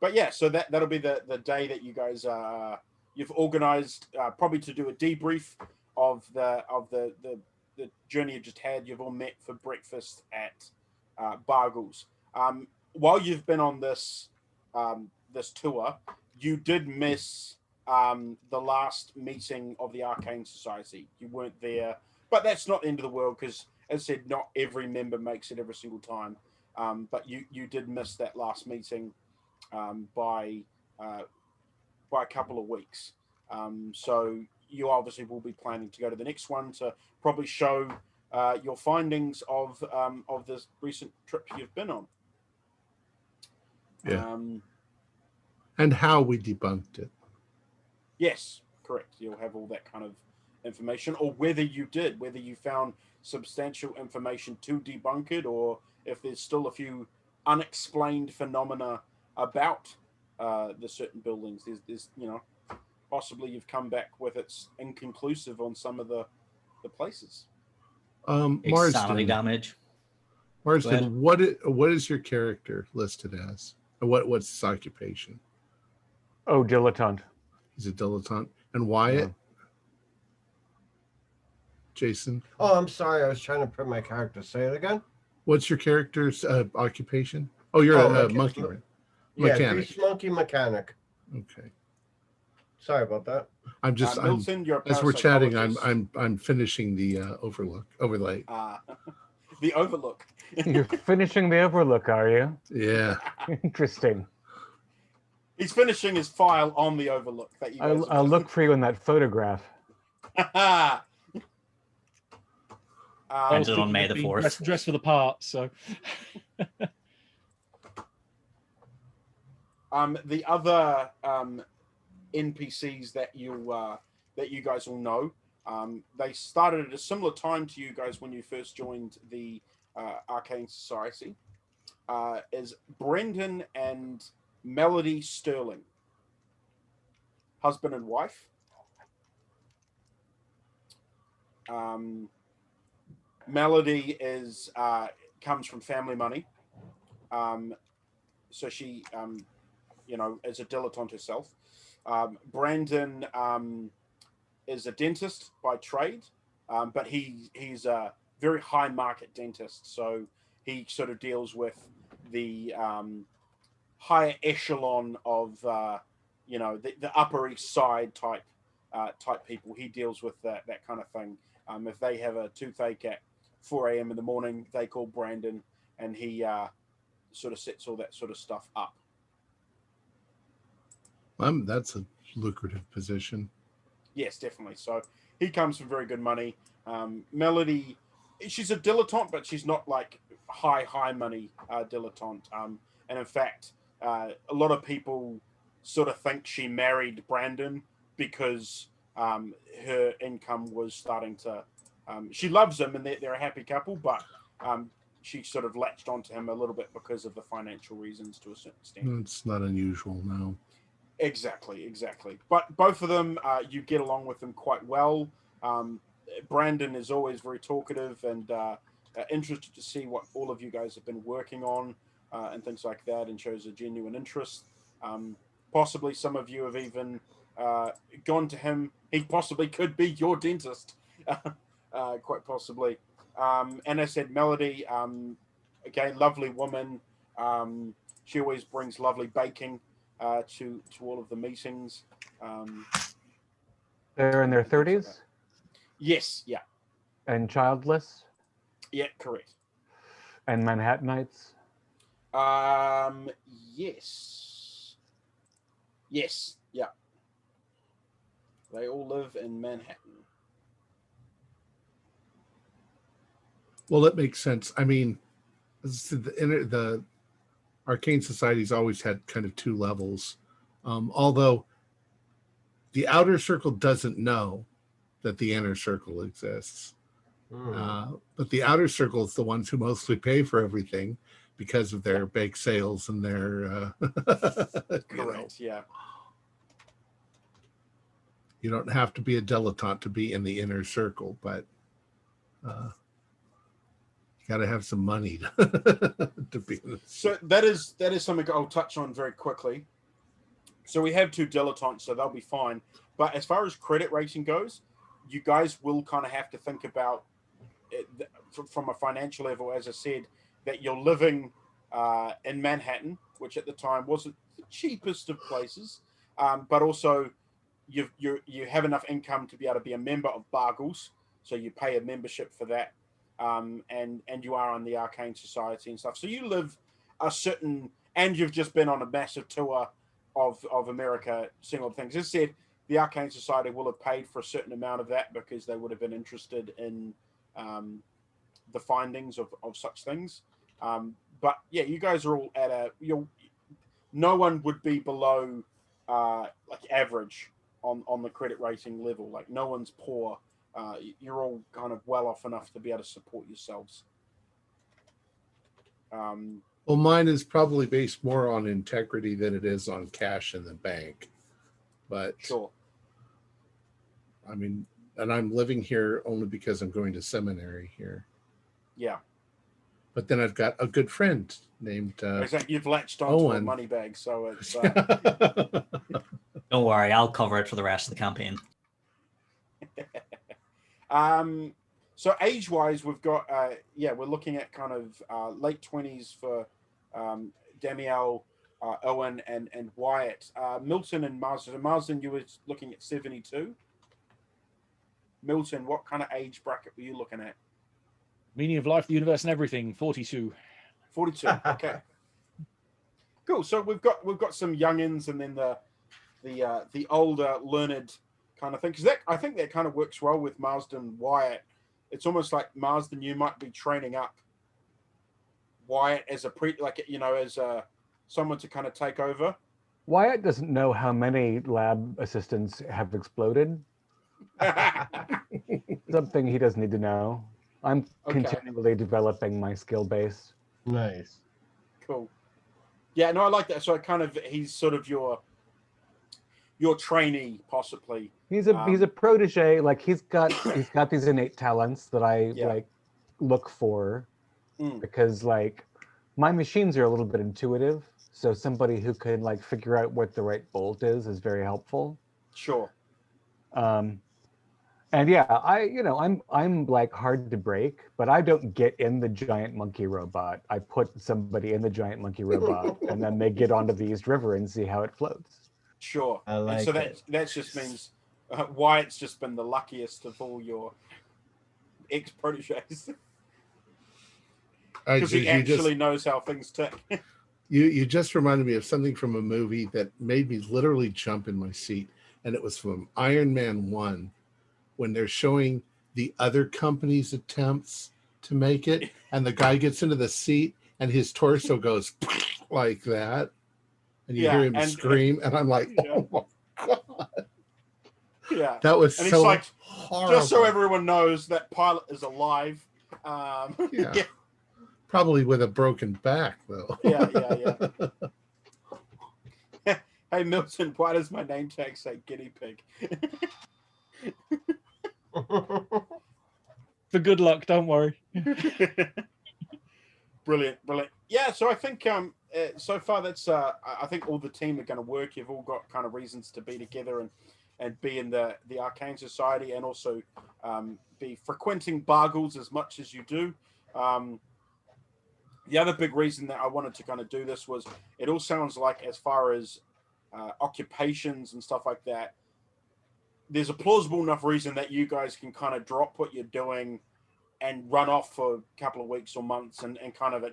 But yeah, so that'll be the day that you guys you've organized probably to do a debrief of the journey you just had. You've all met for breakfast at Bargles. While you've been on this this tour, you did miss the last meeting of the Arcane Society. You weren't there, but that's not the end of the world because, as I said, not every member makes it every single time. But you did miss that last meeting by a couple of weeks. So you obviously will be planning to go to the next one to probably show your findings of this recent trip you've been on. Yeah. And how we debunked it. Yes, correct. You'll have all that kind of information, or whether you found substantial information to debunk it, or if there's still a few unexplained phenomena about the certain buildings. There's possibly you've come back with it's inconclusive on some of the places. Insanity Marsden, damage. Marsden, what is your character listed as? What's his occupation? Oh, dilettante. He's a dilettante. And Wyatt? Yeah. Jason? Oh, I'm sorry. I was trying to print my character. Say it again. What's your character's occupation? Oh, you're a monkey, right? Yeah, Mechanic. grease monkey mechanic. Okay. Sorry about that. I'm just Milton, you're a as we're chatting, parapsychologist. I'm finishing the overlay. The overlook. You're finishing the overlook, are you? Yeah. Interesting. He's finishing his file on the overlook that you guys I'll look for you in that photograph. Ended on May the 4th. Dressed for the part, so. The other NPCs that you guys all know, they started at a similar time to you guys when you first joined the Arcane Society. Is Brendan and Melody Sterling, husband and wife. Melody is comes from family money. So she, is a dilettante herself. Brandon is a dentist by trade, but he's a very high market dentist. So he sort of deals with the higher echelon of the Upper East Side type people. He deals with that kind of thing. If they have a toothache at 4 a.m. in the morning, they call Brandon, and he sort of sets all that sort of stuff up. That's a lucrative position. Yes, definitely. So he comes from very good money. Melody, she's a dilettante, but she's not like high money dilettante. And in fact, a lot of people sort of think she married Brandon because her income was starting to. She loves him, and they're a happy couple, but she sort of latched onto him a little bit because of the financial reasons to a certain extent. It's not unusual, no. Exactly. But both of them, you get along with them quite well. Brandon is always very talkative and interested to see what all of you guys have been working on and things like that, and shows a genuine interest. Possibly some of you have even gone to him. He possibly could be your dentist, quite possibly. And I said, Melody, again, lovely woman. She always brings lovely baking to all of the meetings. They're in their 30s? Yes, yeah. And childless? Yeah, correct. And Manhattanites? Yes. Yes, yeah. They all live in Manhattan. Well, that makes sense. I mean, the Arcane Society's always had kind of two levels. Although the outer circle doesn't know that the inner circle exists. But the outer circle is the ones who mostly pay for everything because of their bake sales and their correct, yeah. You don't have to be a dilettante to be in the inner circle, but you got to have some money to be in this. So that is something I'll touch on very quickly. So we have two dilettantes, so they'll be fine. But as far as credit rating goes, you guys will kind of have to think about it from a financial level, as I said, that you're living in Manhattan, which at the time wasn't the cheapest of places, but also you have enough income to be able to be a member of Bargles, so you pay a membership for that, and you are on the Arcane Society and stuff. So you live a certain, and you've just been on a massive tour of America, seeing all the things. As I said, the Arcane Society will have paid for a certain amount of that because they would have been interested in the findings of such things. But yeah, you guys are all at no one would be below like average on the credit rating level. Like no one's poor. You're all kind of well off enough to be able to support yourselves. Well, mine is probably based more on integrity than it is on cash in the bank. But sure. I mean, and I'm living here only because I'm going to seminary here. Yeah. But then I've got a good friend named exactly. You've latched onto Owen. a money bag, so it's Don't worry, I'll cover it for the rest of the campaign. So age-wise, we've got we're looking at kind of late 20s for Damiel, Owen, and Wyatt. Milton and Marsden. Marsden, you were looking at 72. Milton, what kind of age bracket were you looking at? Meaning of life, the universe, and everything. 42. 42. Okay. Cool. So we've got some youngins, and then the older learned kind of thing. Because I think that kind of works well with Marsden Wyatt. It's almost like Marsden, you might be training up Wyatt as a someone to kind of take over. Wyatt doesn't know how many lab assistants have exploded. Something he doesn't need to know. I'm continually developing my skill base. Nice. Cool. Yeah, no, I like that. So he's sort of your trainee, possibly. He's a protege. Like he's got these innate talents that I like look for, Mm. because like my machines are a little bit intuitive, so somebody who can like figure out what the right bolt is very helpful. Sure. And yeah, I'm like hard to break, but I don't get in the giant monkey robot. I put somebody in the giant monkey robot, and then they get onto the East River and see how it floats. Sure. I like and so it. that just means Wyatt's just been the luckiest of all your ex proteges because he actually knows how things tick. You just reminded me of something from a movie that made me literally jump in my seat, and it was from Iron Man 1, when they're showing the other company's attempts to make it, and the guy gets into the seat and his torso goes like that, and you hear him scream, and I'm like, oh my God. Yeah. That was and so he's like, horrible. just so everyone knows, that pilot is alive. Yeah. Probably with a broken back, though. Yeah. Hey, Milton, why does my name tag say guinea pig? For good luck, don't worry. Brilliant. Yeah, so I think so far that's I think all the team are going to work. You've all got kind of reasons to be together and be in the Arcane Society, and also be frequenting Bargles as much as you do. The other big reason that I wanted to kind of do this was it all sounds like, as far as occupations and stuff like that, there's a plausible enough reason that you guys can kind of drop what you're doing and run off for a couple of weeks or months, and kind of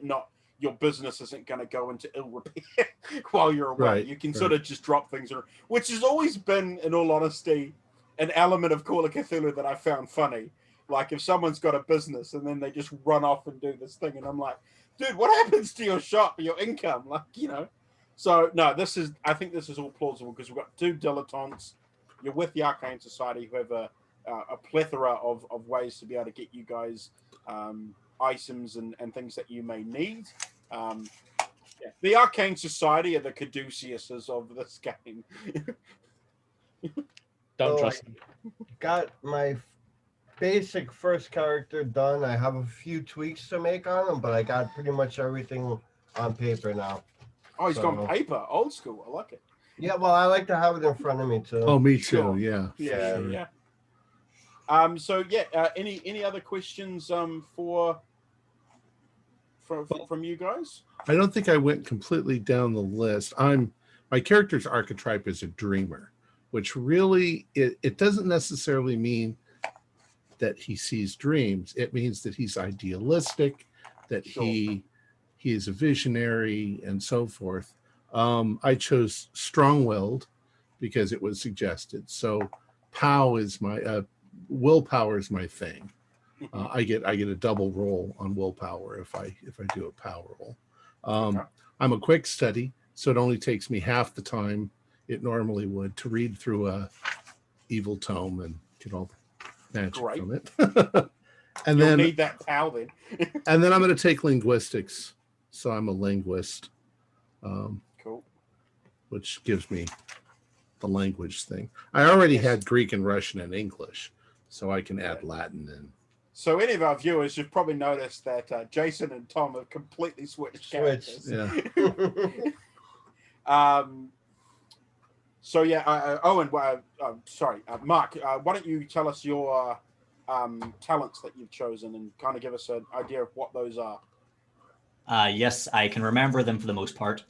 your business isn't going to go into ill repair while you're away. Right, you can sort of just drop things, which has always been, in all honesty, an element of Call of Cthulhu that I found funny. Like, if someone's got a business and then they just run off and do this thing, and I'm like, dude, what happens to your shop, your income? Like, So no, I think this is all plausible, because we've got two dilettantes. You're with the Arcane Society, who have a plethora of ways to be able to get you guys items and things that you may need. The Arcane Society are the Caduceuses of this game. Don't trust them. Got my basic first character done. I have a few tweaks to make on him, but I got pretty much everything on paper now. Oh, he's gone paper, old school. I like it. Yeah, well, I like to have it in front of me too. Oh, me too. Sure. Yeah. Yeah. So any other questions from you guys? I don't think I went completely down the list. My character's archetype is a dreamer, which really it doesn't necessarily mean that he sees dreams. It means that he's idealistic, that he is a visionary, and so forth. I chose strong-willed because it was suggested. So POW is my willpower is my thing. I get a double roll on willpower if I do a POW roll. I'm a quick study, so it only takes me half the time it normally would to read through a evil tome and get all the magic from it. And You'll then need that POW then. and then I'm going to take linguistics, so I'm a linguist. Cool. Which gives me the language thing. I already had Greek and Russian and English, so I can add Latin in. So any of our viewers, you've probably noticed that Jason and Tom have completely switched characters. Yeah. So yeah, Owen. Sorry, Mark. Why don't you tell us your talents that you've chosen and kind of give us an idea of what those are? Yes, I can remember them for the most part.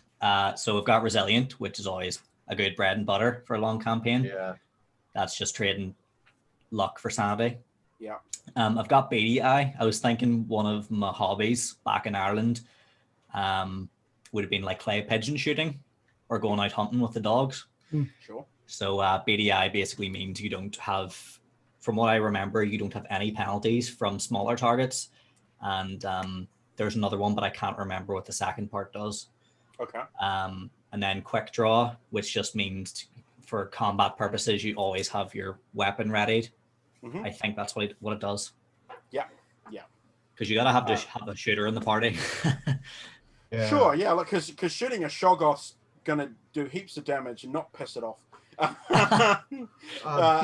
So we've got Resilient, which is always a good bread and butter for a long campaign. Yeah. That's just trading luck for sanity. Yeah. I've got Beady Eye. I was thinking one of my hobbies back in Ireland would have been like clay pigeon shooting or going out hunting with the dogs. Sure. So Beady Eye basically means you don't have, from what I remember, you don't have any penalties from smaller targets. And there's another one, but I can't remember what the second part does. Okay. And then Quick Draw, which just means for combat purposes, you always have your weapon readied. I think that's what it does. Yeah. Because you gotta have to have a shooter in the party. Yeah. Sure. Yeah. Look, because shooting a Shoggoth's gonna do heaps of damage and not piss it off.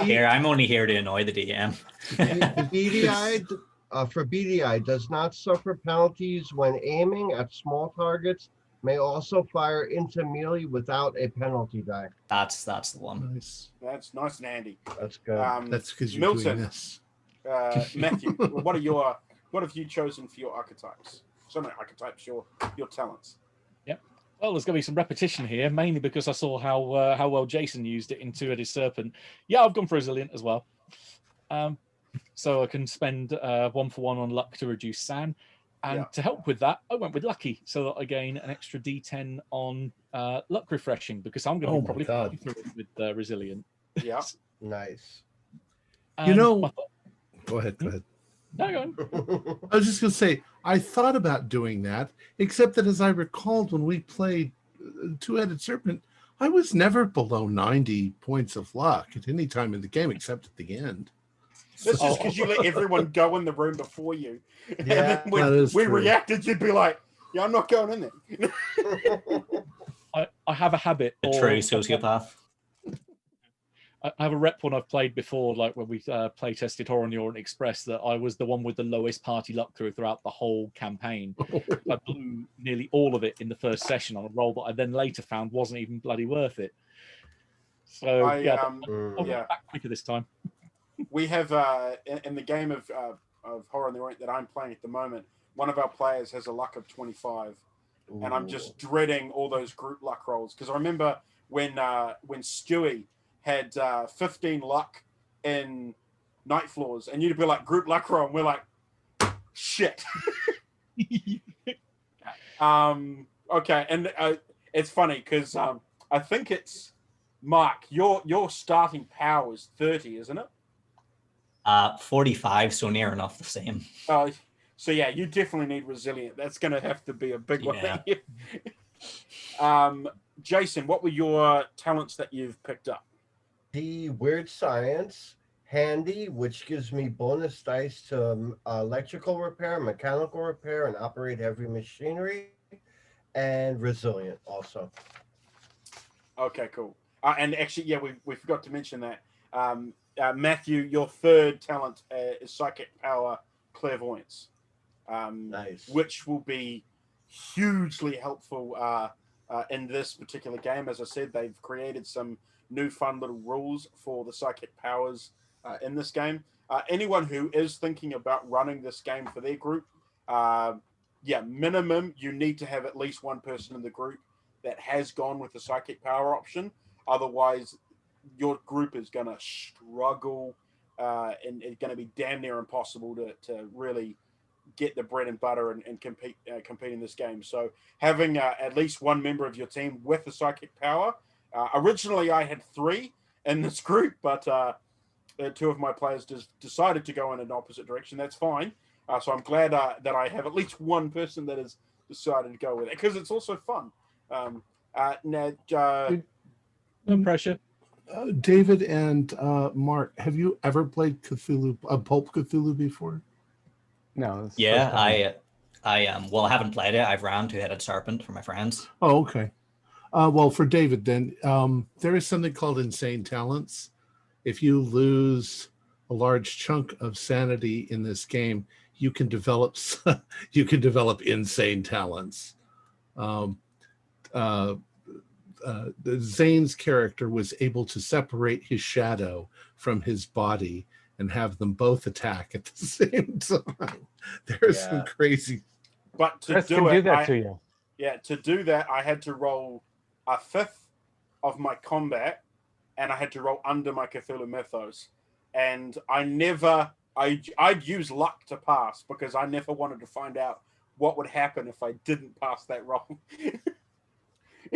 Here, I'm only here to annoy the DM. The beady-eyed for BDI, does not suffer penalties when aiming at small targets. May also fire into melee without a penalty die. That's the one. Nice. That's nice and handy. That's good. That's because you're Milton, doing this. Matthew, what have you chosen for your archetypes? So not archetypes, your talents. Well, there's going to be some repetition here, mainly because I saw how well Jason used it in Two-Headed Serpent. Yeah, I've gone for Resilient as well. So I can spend 1-for-1 on luck to reduce SAN. And to help with that, I went with Lucky so that I gain an extra D10 on luck refreshing, because I'm going to probably God. through it with Resilient. Yeah. Nice. You know, my go ahead. No, go on. I was just going to say, I thought about doing that, except that as I recalled when we played Two-Headed Serpent, I was never below 90 points of luck at any time in the game except at the end. That's just because you let everyone go in the room before you. Yeah, and then when we reacted, you'd be like, yeah, I'm not going in there. I have a habit. A true sociopath. I have a rep when I've played before, like when we play tested Horror on the Orient Express, that I was the one with the lowest party luck throughout the whole campaign. I blew nearly all of it in the first session on a roll that I then later found wasn't even bloody worth it. So I'll get back quicker this time. We have in the game of Horror on the Orient that I'm playing at the moment, one of our players has a luck of 25. Ooh. And I'm just dreading all those group luck rolls, because I remember when Stewie had 15 luck in Night Floors, and you'd be like, group luck roll, and we're like, shit. Okay, and it's funny because I think it's Mark, your starting power is 30, isn't it? 45, so near enough the same. So yeah, you definitely need Resilient. That's going to have to be a big one. Jason, what were your talents that you've picked up? The Weird Science, Handy, which gives me bonus dice to electrical repair, mechanical repair, and operate heavy machinery, and Resilient also. Okay, cool. And actually, yeah, we forgot to mention that. Matthew, your third talent is Psychic Power Clairvoyance. Nice. Which will be hugely helpful in this particular game. As I said, they've created some new fun little rules for the psychic powers in this game. Anyone who is thinking about running this game for their group, minimum, you need to have at least one person in the group that has gone with the psychic power option. Otherwise, your group is going to struggle and it's going to be damn near impossible to really get the bread and butter and compete in this game. So having at least one member of your team with the psychic power. Originally, I had 3 in this group, but 2 of my players decided to go in an opposite direction. That's fine. So I'm glad that I have at least one person that has decided to go with it, because it's also fun. No pressure. David and Mark, have you ever played Pulp Cthulhu before? No. Yeah, I well, I haven't played it. I've ran Two-Headed Serpent for my friends. Oh, okay. Well, for David, then, there is something called insane talents. If you lose a large chunk of sanity in this game, you can develop insane talents. Zane's character was able to separate his shadow from his body and have them both attack at the same time. There's some crazy. But to do that, I had to roll a 5th of my combat, and I had to roll under my Cthulhu Mythos. And I'd use luck to pass, because I never wanted to find out what would happen if I didn't pass that roll.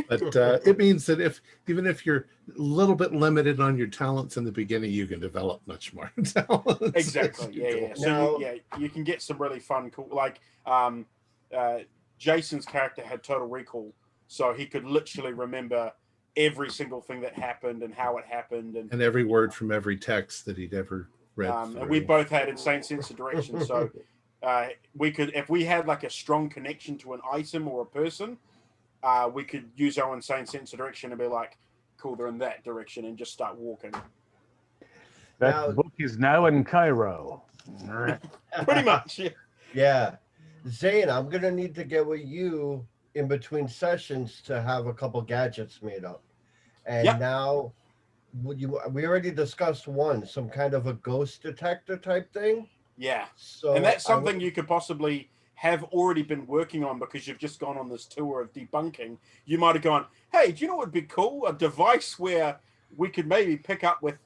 But it means that even if you're a little bit limited on your talents in the beginning, you can develop much more talents. Exactly. Yeah. So you can get some really fun, cool. Like Jason's character had total recall, so he could literally remember every single thing that happened and how it happened, and every word from every text that he'd ever read. And we both had insane sense of direction, so we could, if we had like a strong connection to an item or a person. We could use our insane sense of direction and be like, cool, they're in that direction, and just start walking. That book is now in Cairo. Pretty much. Yeah. Yeah. Zane, I'm going to need to get with you in between sessions to have a couple gadgets made up. And Yep. now, we already discussed one, some kind of a ghost detector type thing. Yeah. So And that's something you could possibly have already been working on because you've just gone on this tour of debunking. You might have gone, hey, do you know what would be cool? A device where we could maybe pick up with,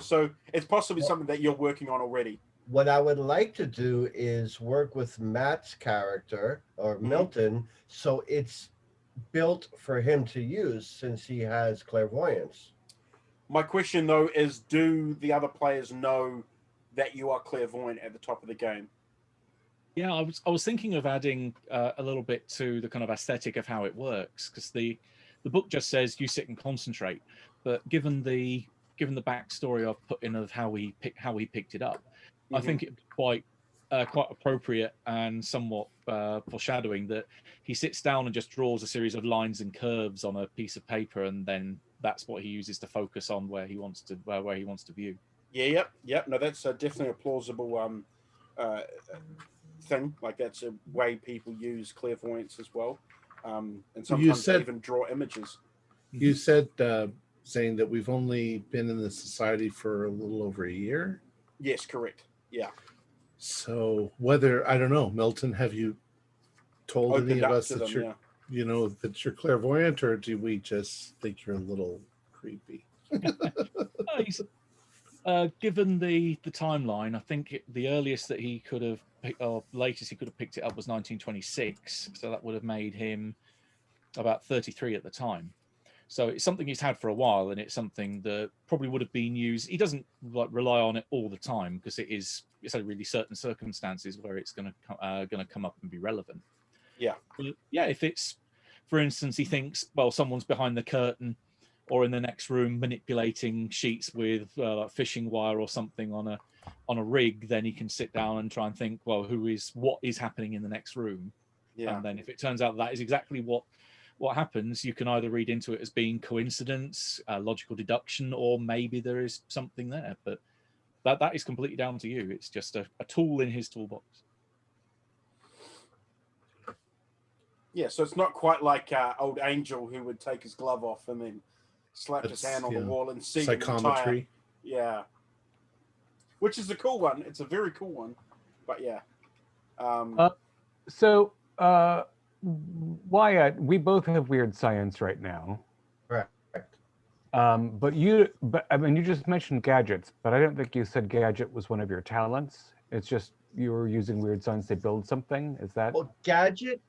so it's possibly something that you're working on already. What I would like to do is work with Matt's character or Milton, so it's built for him to use since he has clairvoyance. My question, though, is do the other players know that you are clairvoyant at the top of the game? Yeah, I was thinking of adding a little bit to the kind of aesthetic of how it works, because the book just says you sit and concentrate, but given the backstory I've put in of how he picked it up, I think it's quite appropriate and somewhat foreshadowing that he sits down and just draws a series of lines and curves on a piece of paper, and then that's what he uses to focus on where he wants to view. Yeah, yep. No, that's definitely a plausible thing. Like that's a way people use clairvoyance as well, and sometimes they even draw images. You said, saying that we've only been in the society for a little over a year. Yes, correct. Yeah. So I don't know, Milton, have you told any of us that that you're clairvoyant, or do we just think you're a little creepy? Given the timeline, I think the earliest that he could have, or latest he could have picked it up was 1926. So that would have made him about 33 at the time. So it's something he's had for a while, and it's something that probably would have been used. He doesn't rely on it all the time because it's only really certain circumstances where it's going to come up and be relevant. Yeah, but yeah. If it's, for instance, he thinks, well, someone's behind the curtain or in the next room manipulating sheets with fishing wire or something on a rig, then he can sit down and try and think, well, what is happening in the next room? Yeah. And then if it turns out that is exactly what happens, you can either read into it as being coincidence, logical deduction, or maybe there is something there. But that is completely down to you. It's just a tool in his toolbox. Yeah, so it's not quite like old Angel who would take his glove off and then slap his hand on the wall and see psychometry. Yeah, which is a cool one. It's a very cool one, but yeah. Wyatt, we both have weird science right now. Correct. But you just mentioned gadgets, but I don't think you said gadget was one of your talents. It's just you were using weird science to build something. Is that? Well, gadget.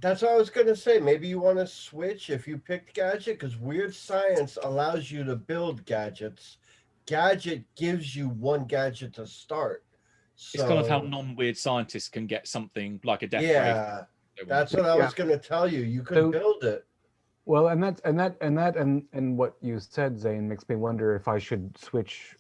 That's what I was going to say. Maybe you want to switch if you picked gadget, because weird science allows you to build gadgets. Gadget gives you one gadget to start. So, it's kind of how non-weird scientists can get something like a death ray. Yeah, that's what I was going to tell you. You could build it. Well, and what you said, Zane, makes me wonder if I should switch,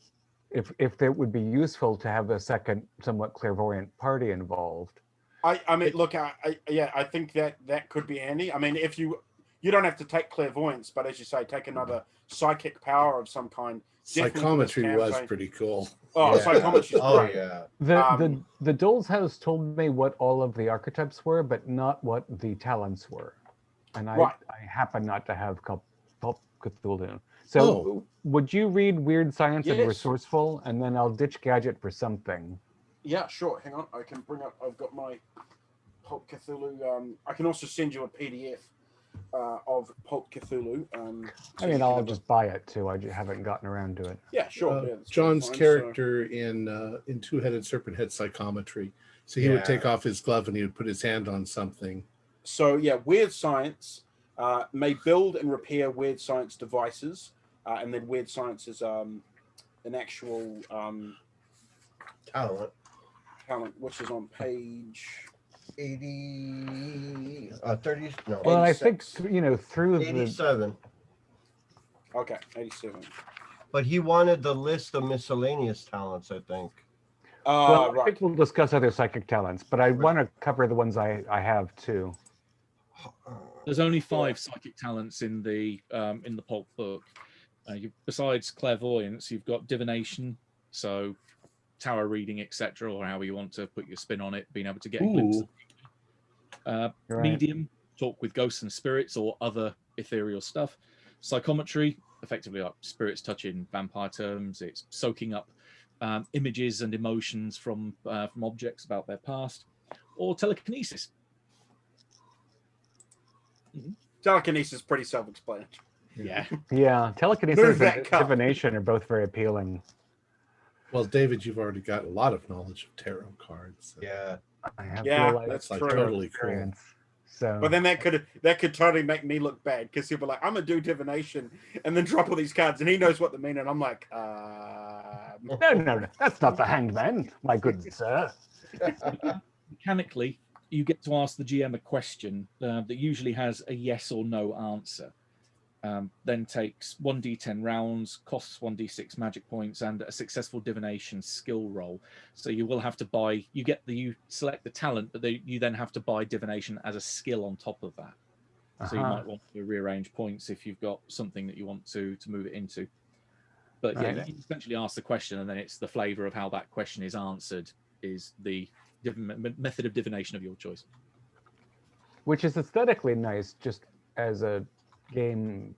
if it would be useful to have a second, somewhat clairvoyant party involved. I mean, look, I think that could be handy. I mean, if you don't have to take clairvoyance, but as you say, take another psychic power of some kind. Psychometry was pretty cool. Oh, yeah. Psychometry. Oh, yeah. The Dole's House told me what all of the archetypes were, but not what the talents were, and I happen not to have Pulp Cthulhu. So would you read Weird Science and Resourceful, and then I'll ditch Gadget for something. Yeah, sure. Hang on. I can bring up. I've got my Pulp Cthulhu. I can also send you a PDF of Pulp Cthulhu. I mean, I'll just buy it too. I just haven't gotten around to it. Yeah, sure. John's character in Two-Headed Serpent had psychometry, so he would take off his glove and he would put his hand on something. So yeah, Weird Science may build and repair weird science devices, and then Weird Science is an actual talent, which is on page 80, 30. No, well, 86. I think through 87. Okay, 87. But he wanted the list of miscellaneous talents, I think. I think we'll discuss other psychic talents, but I want to cover the ones I have too. There's only 5 psychic talents in the Pulp book. Besides clairvoyance, you've got divination, so tarot reading, etc., or however you want to put your spin on it, being able to get a glimpse. Ooh. Right. Medium, talk with ghosts and spirits or other ethereal stuff. Psychometry, effectively like spirits touching vampire terms. It's soaking up images and emotions from objects about their past. Or telekinesis. Telekinesis is pretty self-explanatory. Yeah. Yeah, telekinesis Move and that cup. divination are both very appealing. Well, David, you've already got a lot of knowledge of tarot cards. So Yeah. I have Yeah, real life that's like true. totally cool. experience. So, But then that could totally make me look bad because he'll be like, I'm gonna do divination and then drop all these cards and he knows what they mean and I'm like, no, that's not the Hanged Man, my good sir. Mechanically, you get to ask the GM a question that usually has a yes or no answer. Then takes 1d10 rounds, costs 1d6 magic points, and a successful divination skill roll. So you will have to buy. You select the talent, but you then have to buy divination as a skill on top of that. So you might want to rearrange points if you've got something that you want to move it into. But yeah, Right. you essentially ask the question, and then it's the flavour of how that question is answered is the method of divination of your choice. Which is aesthetically nice, just as a game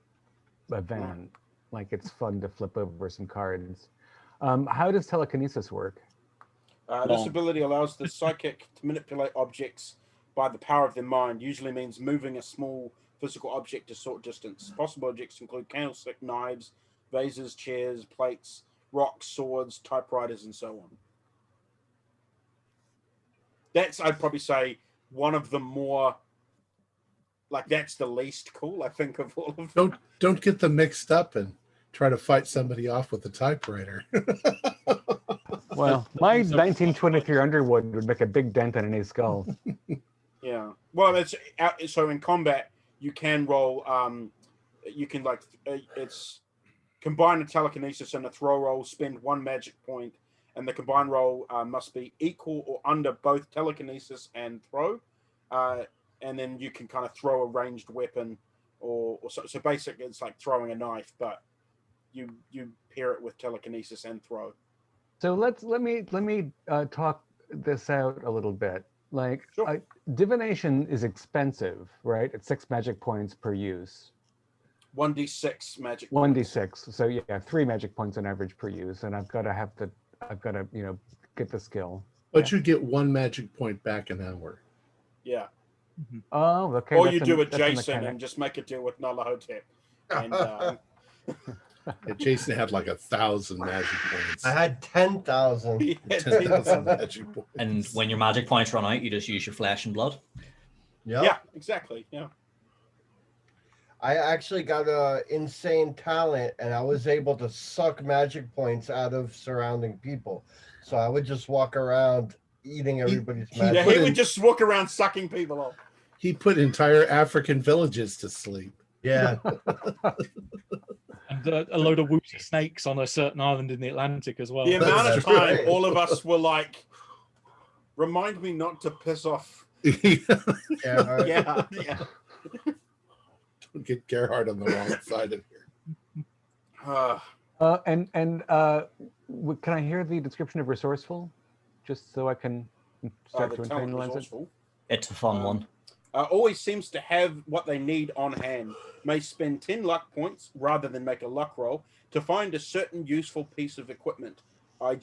event. Like it's fun to flip over some cards. How does telekinesis work? this ability allows the psychic to manipulate objects by the power of their mind. Usually means moving a small physical object a short distance. Possible objects include candlestick, knives, vases, chairs, plates, rocks, swords, typewriters, and so on. That's, I'd probably say, one of the more, like, that's the least cool, I think, of all of them. Don't get them mixed up and try to fight somebody off with a typewriter. Well, my 1923 Underwood would make a big dent in any skull. Yeah. Well, it's so in combat you can roll. You can it's combine a telekinesis and a throw roll. Spend 1 magic point, and the combined roll must be equal or under both telekinesis and throw. And then you can kind of throw a ranged weapon, or so basically it's like throwing a knife, but you pair it with telekinesis and throw. So let me talk this out a little bit. Like, Sure. divination is expensive, right? It's 6 magic points per use. 1d6 magic. 1d6. So yeah, 3 magic points on average per use, and I've got to get the skill. But you get 1 magic point back an hour. Yeah. Oh, okay. Or that's you do a that's Jason mechanic. and just make a deal with Nalahotep. And And Jason had like 1,000 magic points. I had 10,000. 10,000 magic points. And when your magic points run out, you just use your flesh and blood. Yep. Yeah, exactly. Yeah. I actually got a insane talent, and I was able to suck magic points out of surrounding people. So I would just walk around eating everybody's he Yeah, magic. he would just walk around sucking people off. He put entire African villages to sleep. Yeah. And a load of woozy snakes on a certain island in the Atlantic as well. The amount of That's time right. all of us were like, remind me not to piss off. Yeah. Right. Yeah, yeah. Don't get Gerhard on the wrong side of here. Can I hear the description of resourceful, just so I can start The to talent internalize it? resourceful. It's a fun one. Always seems to have what they need on hand. May spend 10 luck points rather than make a luck roll to find a certain useful piece of equipment,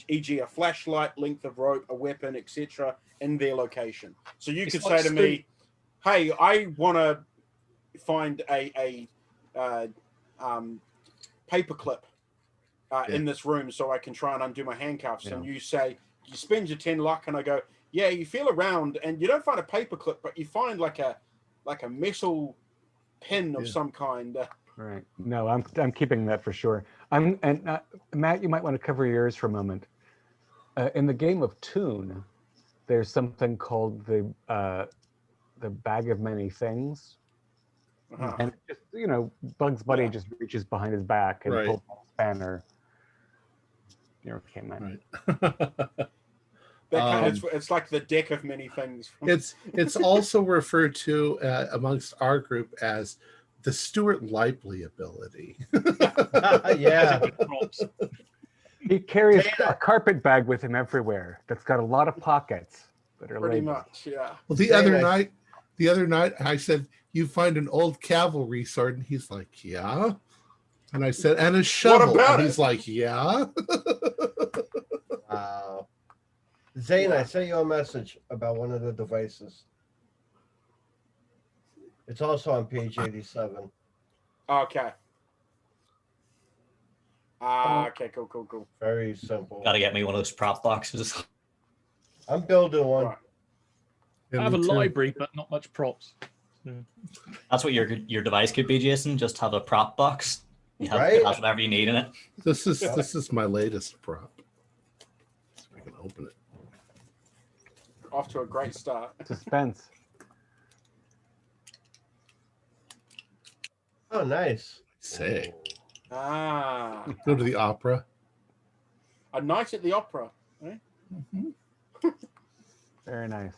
e.g. a flashlight, length of rope, a weapon, etc. in their location. So you It's could like say to me, hey, I want to find a paperclip in this room so I can try and undo my handcuffs. Yeah. And you say, you spend your 10 luck, and I go, yeah, you feel around and you don't find a paperclip, but you find like a metal pin of some kind. Right. No, I'm keeping that for sure. Matt, you might want to cover your ears for a moment. In the game of Toon, there's something called the bag of many things, and it just Bugs Bunny just reaches behind his back and Right. pulls out a spanner. You're okay, man. Right. It's like the deck of many things. It's also referred to amongst our group as the Stuart Lively ability. Yeah. He carries Dana. a carpet bag with him everywhere that's got a lot of pockets that are Pretty labeled. much, yeah. Well, Dana. the other night, I said, "You find an old cavalry sword," and he's like, "Yeah." And I said, "And a shovel," about and he's it? like, "Yeah." Wow. Zane, Yeah. I sent you a message about one of the devices. It's also on page 87. Okay. Okay, cool. Very simple. Gotta get me one of those prop boxes. I'm building one. Right. Yeah, I have a me too. library, but not much props. That's what your device could be, Jason. Just have a prop box. You have, Right? It has whatever you need in it. This is my latest prop. So I can open it. Off to a great start. Suspense. Oh, nice. Say, Ah, go to the opera. a night at the opera. Eh? Very nice.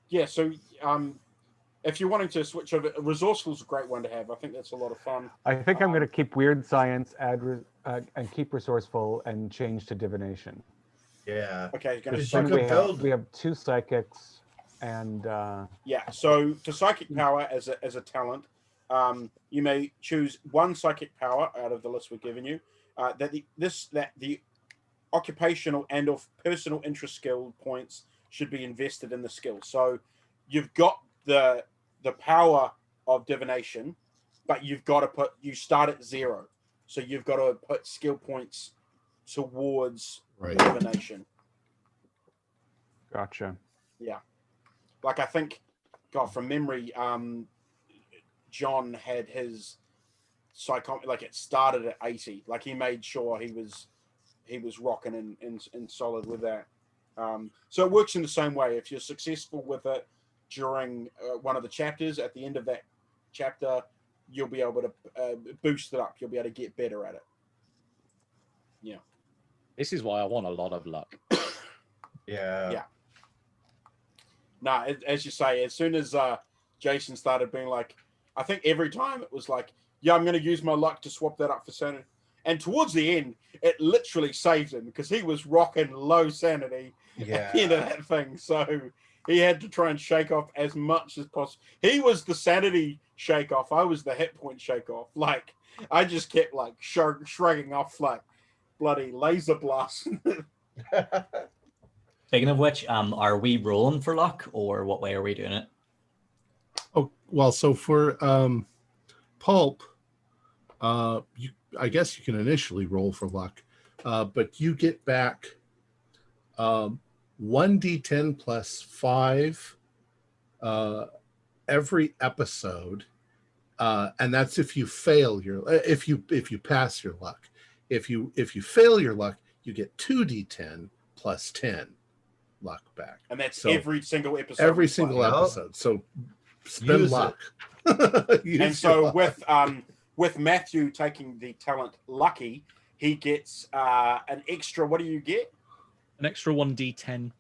Yeah. So, if you're wanting to switch over, resourceful is a great one to have. I think that's a lot of fun. I think I'm going to keep weird science, and keep resourceful, and change to divination. Yeah. Okay, you're going Because to you Then could we build. have 2 psychics, and Yeah. So for psychic power as a talent, you may choose one psychic power out of the list we've given you. That the occupational and of personal interest skill points should be invested in the skill. So you've got the power of divination, but you start at 0. So you've got to put skill points towards Right. divination. gotcha. Yeah. Like I think, God, from memory, John had his like it started at 80. Like he made sure he was rocking in solid with that. So it works in the same way. If you're successful with it during one of the chapters, at the end of that chapter, you'll be able to boost it up. You'll be able to get better at it. Yeah. This is why I want a lot of luck. Yeah. Yeah. No, as you say, as soon as Jason started being like, I think every time it was like, yeah, I'm going to use my luck to swap that up for sanity. And towards the end, it literally saved him because he was rocking low sanity at the end of that thing. So he had to try and shake off as much as possible. He was the sanity shake off. I was the hit point shake off. Like, I just kept like shrugging off like bloody laser blast. Speaking of which, are we rolling for luck, or what way are we doing it? Oh, well, so for Pulp, I guess you can initially roll for luck, but you get back 1d10 plus 5 every episode, and that's if you fail if you pass your luck. If you fail your luck, you get 2d10 plus 10 luck back, And that's So, every single episode. every we play. single Yep. episode. So spend Use luck. Use And so your luck. with Matthew taking the talent Lucky, he gets an extra. What do you get An extra 1d10.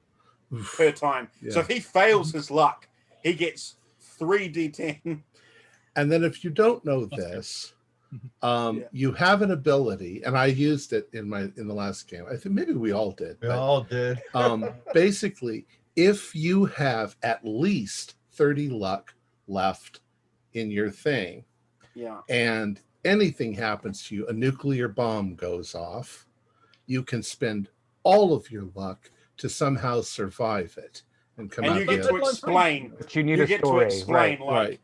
per time? Yeah. So if he fails his luck, he gets 3d10. And then if you don't know this, you have an ability, and I used it in the last game. I think maybe we all did. We but, all did. basically, if you have at least 30 luck left in your thing, Yeah. and anything happens to you, a nuclear bomb goes off, you can spend all of your luck to somehow survive it and come And out you the get other. to explain. But you need You a get to story, explain right? like Right.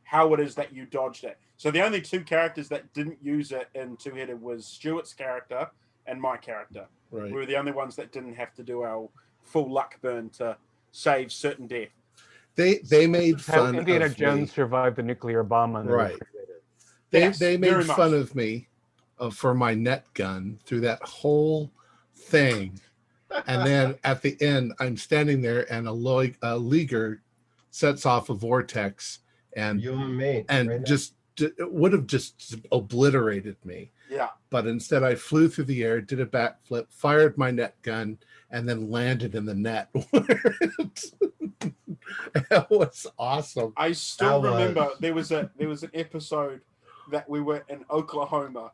how it is that you dodged it. So the only 2 characters that didn't use it in Two-Headed was Stuart's character and my character. Right. We were the only ones that didn't have to do our full luck burn to save certain death. They made How fun Indiana of Jones me. survived the nuclear bomb on the Right. refrigerator. Yes, They very made much. fun of me for my net gun through that whole thing. And then at the end, I'm standing there, and a leaguer sets off a vortex, and You and me. and right now. just it would have just obliterated me. Yeah. But instead, I flew through the air, did a backflip, fired my net gun, and then landed in the net. That was awesome. I still That was- remember there was an episode that we were in Oklahoma,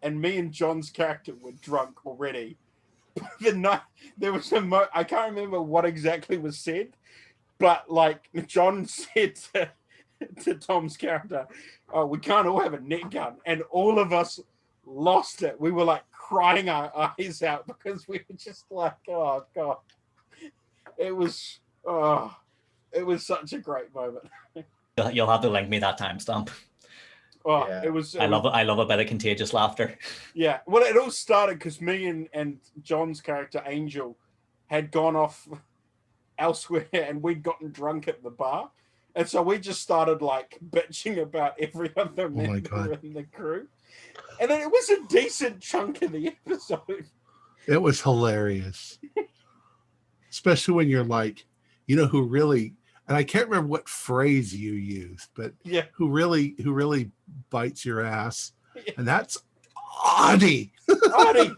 and me and John's character were drunk already. The night there was I can't remember what exactly was said, but like John said to Tom's character, "Oh, we can't all have a net gun," and all of us lost it. We were like crying our eyes out because we were just like, "Oh God!" It was such a great moment. You'll have to link me that timestamp. Oh, Yeah. I love it. I love a bit of contagious laughter. Yeah, well, it all started because me and John's character Angel had gone off elsewhere, and we'd gotten drunk at the bar, and so we just started like bitching about every other member in the crew, and then it was a decent chunk of the episode. It was hilarious, especially when you're like, you know, who really, and I can't remember what phrase you used, but Yeah, who really bites your ass, and that's Audie. Audie,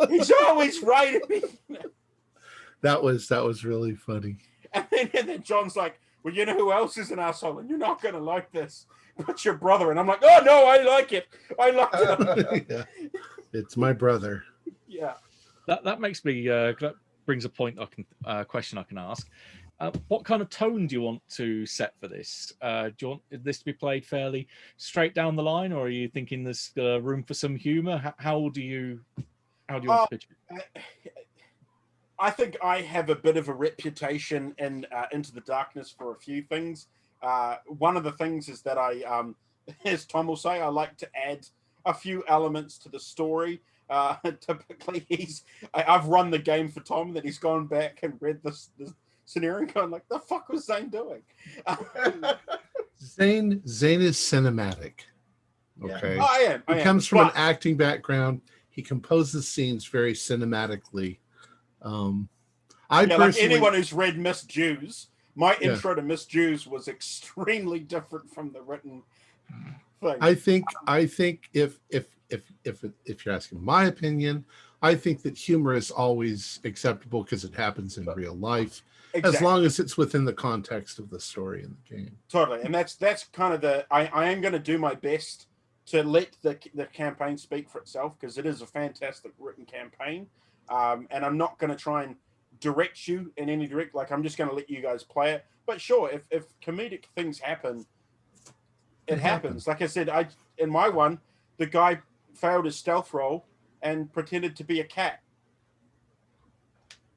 he's always right at me. That was really funny. And then John's like, "Well, you know who else is an asshole, and you're not going to like this, but your brother." And I'm like, "Oh no, I like it. I like it." Yeah. It's my brother. Yeah. That makes me that brings a point question I can ask. What kind of tone do you want to set for this? Do you want this to be played fairly straight down the line, or are you thinking there's room for some humor? How do you want to pitch it? I think I have a bit of a reputation in Into the Darkness for a few things. One of the things is that I, as Tom will say, I like to add a few elements to the story. Typically, I've run the game for Tom, that he's gone back and read the scenario and gone like, "The fuck was Zane doing?" Zane is cinematic. Okay. Yeah. I am. He comes from an acting background. He composes scenes very cinematically. Like anyone who's read Miss Jews, my intro to Miss Jews was extremely different from the written thing. I think if you're asking my opinion, I think that humor is always acceptable because it happens in real life, as long as it's within the context of the story in the game. Totally, and that's kind of I am going to do my best to let the campaign speak for itself, because it is a fantastic written campaign. And I'm not going to try and direct you in any direct, like I'm just going to let you guys play it. But sure, if comedic things happen, it happens. Like I said, in my one, the guy failed his stealth roll and pretended to be a cat.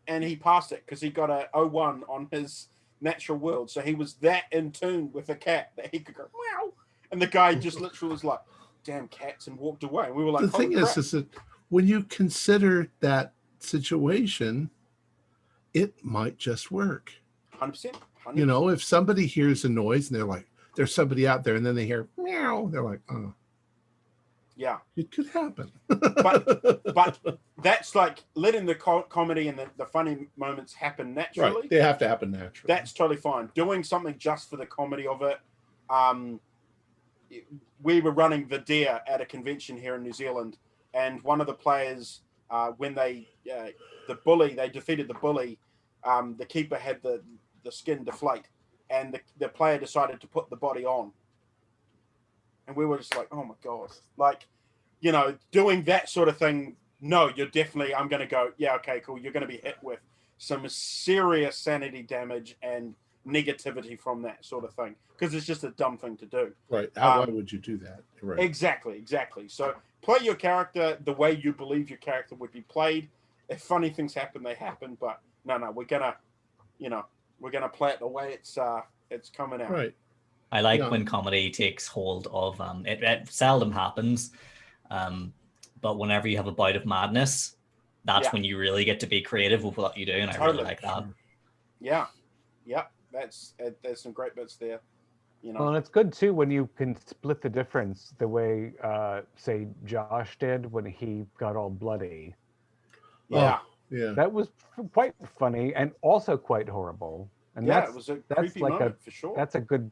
And he passed it because he got a 01 on his natural world. So he was that in tune with a cat that he could go, meow. And the guy just literally was like, "Damn cats," and walked away. And we were like, the thing is that when you consider that situation, it might just work. 100%. You know, if somebody hears a noise and they're like, "There's somebody out there," and then they hear meow, they're like, "Oh, yeah, it could happen." but that's like letting the comedy and the funny moments happen naturally. Right. They have to happen naturally. That's totally fine. Doing something just for the comedy of it. We were running the Deer at a convention here in New Zealand, and one of the players, when they defeated the bully, the keeper had the skin deflate, and the player decided to put the body on. And we were just like, "Oh my God." Like, you know, doing that sort of thing, no, I'm going to go, "Yeah, okay, cool. You're going to be hit with some serious sanity damage and negativity from that sort of thing, because it's just a dumb thing to do." Right. Why would you do that? Right. Exactly. So play your character the way you believe your character would be played. If funny things happen, they happen. But no, we're gonna play it the way it's coming out. Right. I like when comedy takes hold of it seldom happens, but whenever you have a bout of madness, that's when you really get to be creative with what you do, and I really like that. Yeah. There's some great bits there. You know. Well, and it's good too when you can split the difference the way, say, Josh did when he got all bloody. Yeah. Yeah. That was quite funny and also quite horrible. And it was a creepy moment for sure. That's a good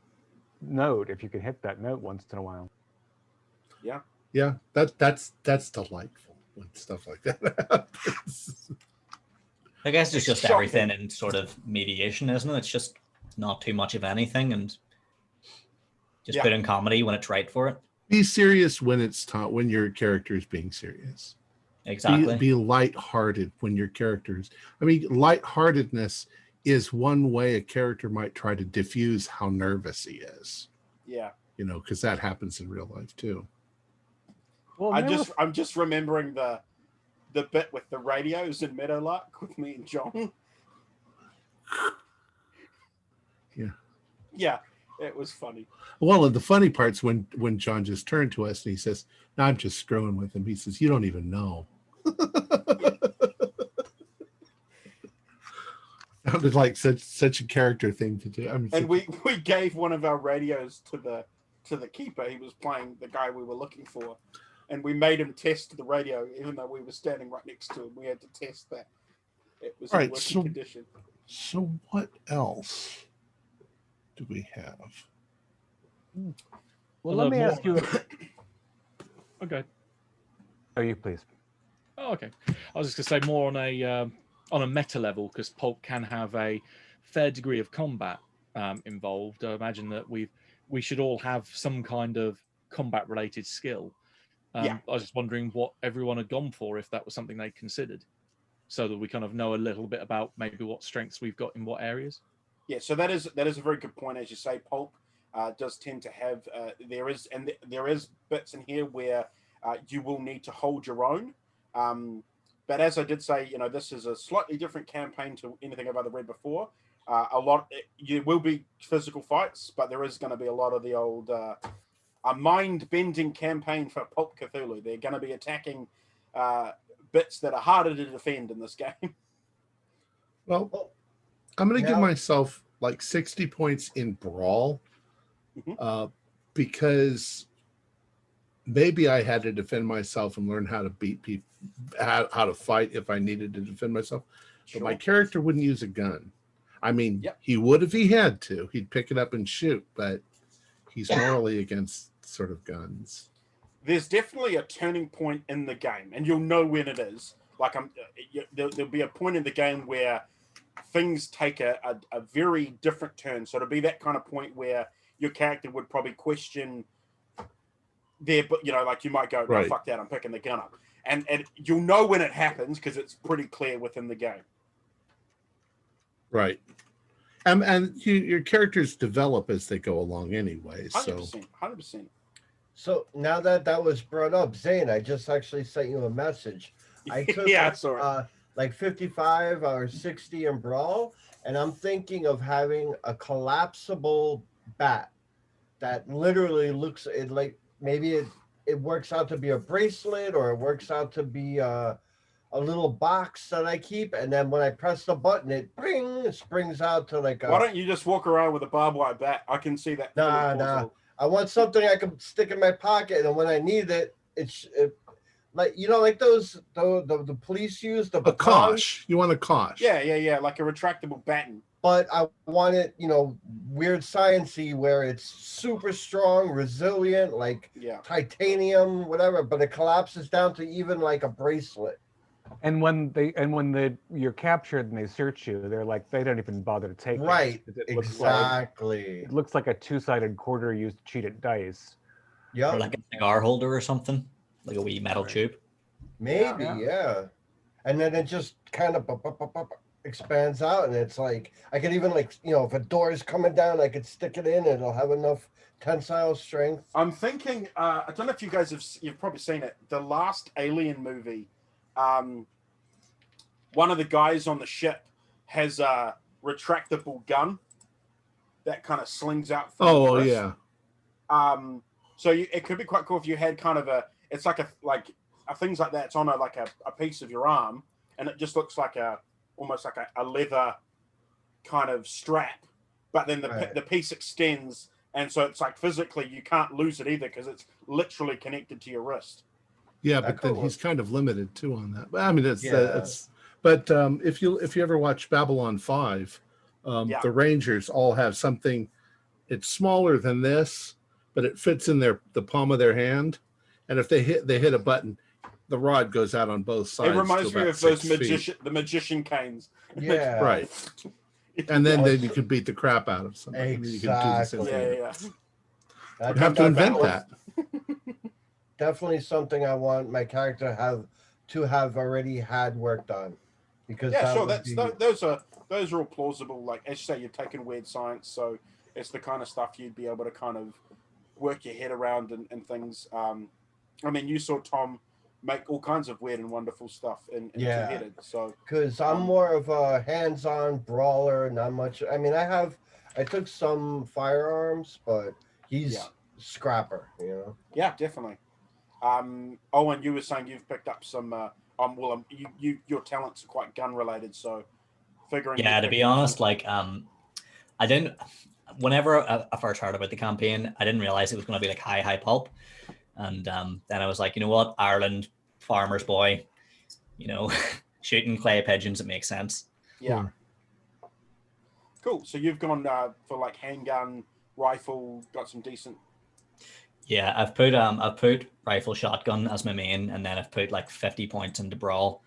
note if you can hit that note once in a while. Yeah. Yeah. That's delightful when stuff like that happens. I guess it's just everything in sort of mediation, isn't it? It's just not too much of anything, and just put in comedy when it's right for it. Be serious when it's taught, when your character is being serious. Exactly. Be lighthearted when your characters. I mean, lightheartedness is one way a character might try to diffuse how nervous he is. Yeah. You know, because that happens in real life too. Well, I'm just remembering the bit with the radios in Meadowlark with me and John. Yeah. Yeah, it was funny. Well, and the funny part's when John just turned to us and he says, "No, I'm just screwing with him." He says, "You don't even know." Sounded like such a character thing to do. I mean, and we gave one of our radios to the keeper. He was playing the guy we were looking for, and we made him test the radio, even though we were standing right next to him. We had to test that it was in working condition. So what else do we have? Well, let me ask you. Okay. Oh, you please. Oh, okay. I was just going to say more on a meta level, because Pulp can have a fair degree of combat involved. I imagine that we should all have some kind of combat related skill. Yeah. I was just wondering what everyone had gone for, if that was something they considered, so that we kind of know a little bit about maybe what strengths we've got in what areas. Yeah, so that is a very good point. As you say, Pulp does tend to have there is bits in here where you will need to hold your own. But as I did say, you know, this is a slightly different campaign to anything I've ever read before. You will be physical fights, but there is going to be a lot of the old a mind-bending campaign for Pulp Cthulhu. They're going to be attacking bits that are harder to defend in this game. Well, I'm going to give myself like 60 points in Brawl, because maybe I had to defend myself and learn how to beat people, how to fight if I needed to defend myself. But my character wouldn't use a gun. I mean, he would if he had to. He'd pick it up and shoot, but he's morally against sort of guns. There's definitely a turning point in the game, and you'll know when it is. Like there'll be a point in the game where things take a very different turn. So it'll be that kind of point where your character would probably question there, but you know, like you might go, "No, fuck that, I'm picking the gun up," and you'll know when it happens because it's pretty clear within the game. Right. And your characters develop as they go along anyway. 100%. So now that was brought up, Zane, I just actually sent you a message. I took like 55 or 60 in Brawl, and I'm thinking of having a collapsible bat that literally looks like maybe it works out to be a bracelet, or it works out to be a little box that I keep, and then when I press the button, it springs out to like a... Why don't you just walk around with a barbed wire bat? I can see that. Nah. I want something I can stick in my pocket, and when I need it, it's like, you know, like those the police use the kosh. You want a kosh? Yeah, like a retractable baton. But I want it, you know, weird sciencey, where it's super strong, resilient, like titanium, whatever. But it collapses down to even like a bracelet. And when you're captured and they search you, they're like, they don't even bother to take it. Exactly. It looks like a two-sided quarter used to cheat at dice. Yeah. Or like a cigar holder or something, like a wee metal tube. Maybe, yeah. And then it just kind of expands out, and it's like I could even, like, you know, if a door is coming down, I could stick it in, and it'll have enough tensile strength. I'm thinking, I don't know if you guys you've probably seen it, the last Alien movie. One of the guys on the ship has a retractable gun that kind of slings out. Yeah. So it could be quite cool if you had kind of it's like things like that. It's on a piece of your arm, and it just looks like almost like a leather kind of strap, but then the piece extends, and so it's like physically you can't lose it either because it's literally connected to your wrist. Yeah, but then he's kind of limited too on that. I mean, but if you ever watch Babylon 5, the Rangers all have something. It's smaller than this, but it fits in the palm of their hand, and if they hit a button, the rod goes out on both sides. It reminds me of those the magician canes. Yeah, right. And then you could beat the crap out of somebody. Exactly. Yeah. You'd have to invent that. definitely something I want my character to have already had worked on, because Yeah, that sure. would be Those are all plausible. Like as you say, you've taken weird science, so it's the kind of stuff you'd be able to kind of work your head around and things. I mean, you saw Tom make all kinds of weird and wonderful stuff in Yeah. Two-Headed. So because I'm more of a hands-on brawler, not much. I mean, I took some firearms, but he's Yeah. scrapper, you know. yeah, definitely. Owen, you were saying you've picked up some. Your talents are quite gun related, so figuring. Yeah, you're to be picking up honest, some- like I didn't. Whenever I first heard about the campaign, I didn't realize it was going to be like high pulp, and then I was like, you know what, Ireland, farmer's boy, you know, shooting clay pigeons, it makes sense. Yeah. Cool. So you've gone for like handgun, rifle, got some decent. Yeah, I've put rifle shotgun as my main, and then I've put like 50 points into brawl,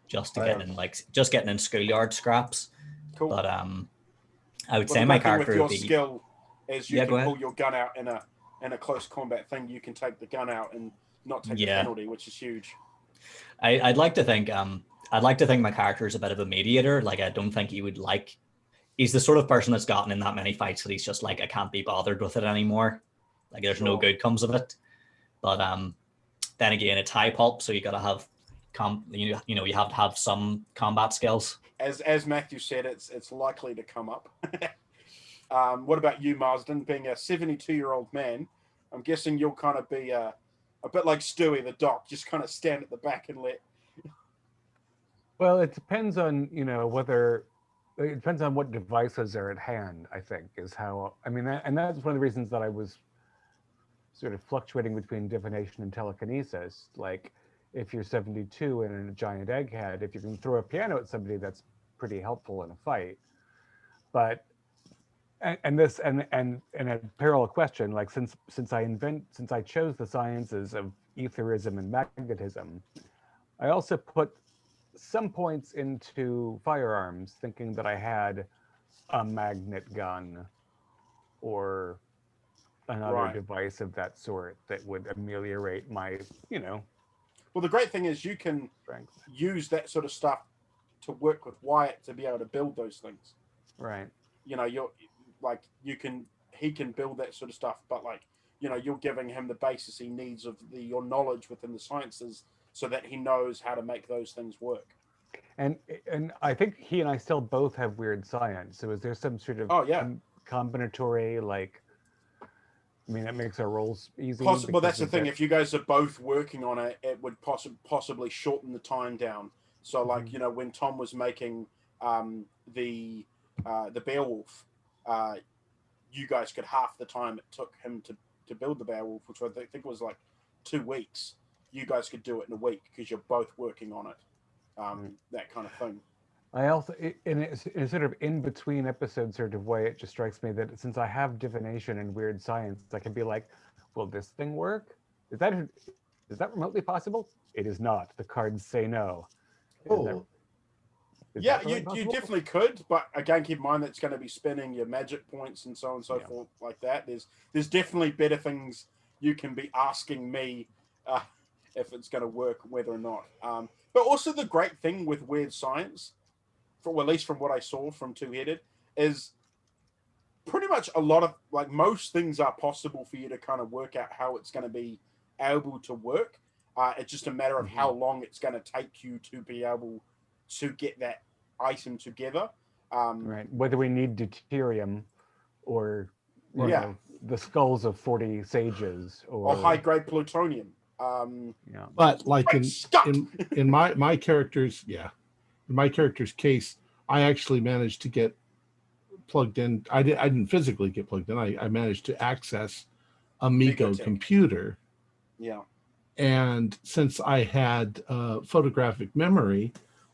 just to getting in schoolyard scraps. Cool. But I would Well, say the my good thing with character your would be skill is you Yeah, go can pull ahead. your gun out in a close combat thing. You can take the gun out and not take the Yeah. penalty, which is huge. I'd like to think my character is a bit of a mediator. Like I don't think he would like. He's the sort of person that's gotten in that many fights that he's just like, I can't be bothered with it anymore. Like there's no Sure. good comes of it. But then again, it's high pulp, so you got to have you have to have some combat skills. As Matthew said, it's likely to come up. What about you, Marsden? Being a 72-year-old man, I'm guessing you'll kind of be a bit like Stewie the doc, just kind of stand at the back and let. Well, it depends on, whether it depends on what devices are at hand, I think, is how, and that's one of the reasons that I was sort of fluctuating between divination and telekinesis. Like, if you're 72 and in a giant egghead, if you can throw a piano at somebody, that's pretty helpful in a fight. But and a parallel question, like since I chose the sciences of etherism and magnetism, I also put some points into firearms, thinking that I had a magnet gun or another Right. device of that sort that would ameliorate my, Well, the great thing is you can strength. use that sort of stuff to work with Wyatt to be able to build those things. Right. He can build that sort of stuff, but you're giving him the basis he needs of your knowledge within the sciences so that he knows how to make those things work. And I think he and I still both have weird science. So is there some sort of combinatory, that makes our roles easy? Well, that's the thing. If you guys are both working on it, it would possibly shorten the time down. So, when Tom was making the Beowulf, you guys could half the time it took him to build the Beowulf, which I think was like 2 weeks. You guys could do it in a week because you're both working on it. That kind of thing. I also, in a sort of in between episodes sort of way, it just strikes me that since I have divination and weird science, I can be like, will this thing work? Is that remotely possible? It is not. The cards say no. You definitely could, but again, keep in mind that it's going to be spending your magic points and so on and so forth like that. There's definitely better things you can be asking me if it's going to work, whether or not. But also the great thing with weird science, at least from what I saw from Two-Headed, is pretty much a lot of, most things are possible for you to kind of work out how it's going to be able to work. It's just a matter of how long it's going to take you to be able to get that item together. Right. Whether we need deuterium or the skulls of 40 sages or high-grade plutonium. But in my character's case, I actually managed to get plugged in. I didn't physically get plugged in. I managed to access a Miko computer. Yeah. And since I had photographic memory,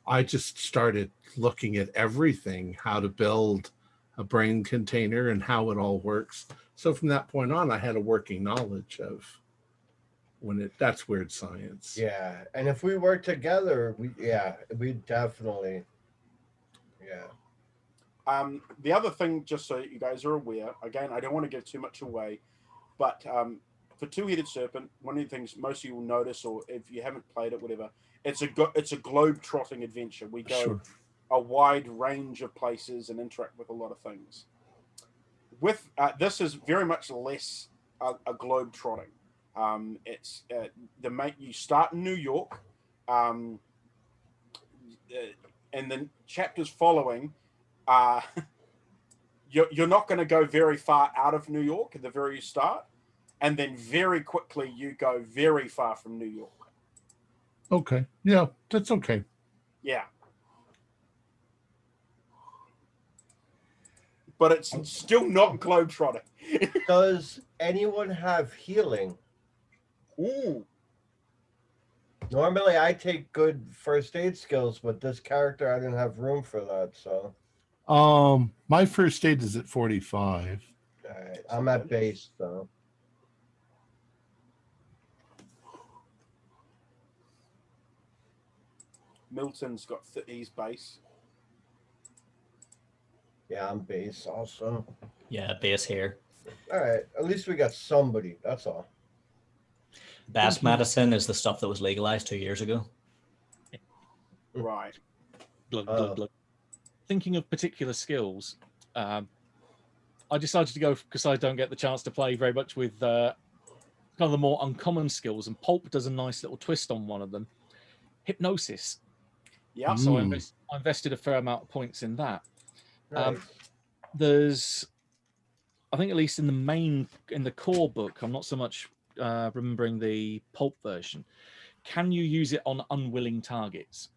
I just started looking at everything, how to build a brain container and how it all works. So from that point on, I had a working knowledge of that's weird science. Yeah. And if we work together, we definitely. Yeah. The other thing, just so you guys are aware, again, I don't want to give too much away, but for Two-Headed Serpent, one of the things most of you will notice, or if you haven't played it, whatever, it's a globe-trotting adventure. We go a wide range of places and interact with a lot of things. With this is very much less a globe-trotting. It's you start in New York, and then chapters following, you're not going to go very far out of New York at the very start, and then very quickly you go very far from New York. Okay. Yeah, that's okay. Yeah. But it's still not globetrotting. Does anyone have healing? Ooh. Normally, I take good first aid skills, but this character, I didn't have room for that. So, my first aid is at 45. all right, I'm at base, so. Milton's got he's base. Yeah, I'm base also. Yeah, base here. All right, at least we got somebody. That's all. Best medicine is the stuff that was legalized 2 years ago. Right. Blood. Thinking of particular skills, I decided to go because I don't get the chance to play very much with kind of the more uncommon skills, and Pulp does a nice little twist on one of them, hypnosis. Yeah. So I invested a fair amount of points in that. Nice. There's, I think at least in the core book, I'm not so much remembering the Pulp version. Can you use it on unwilling targets?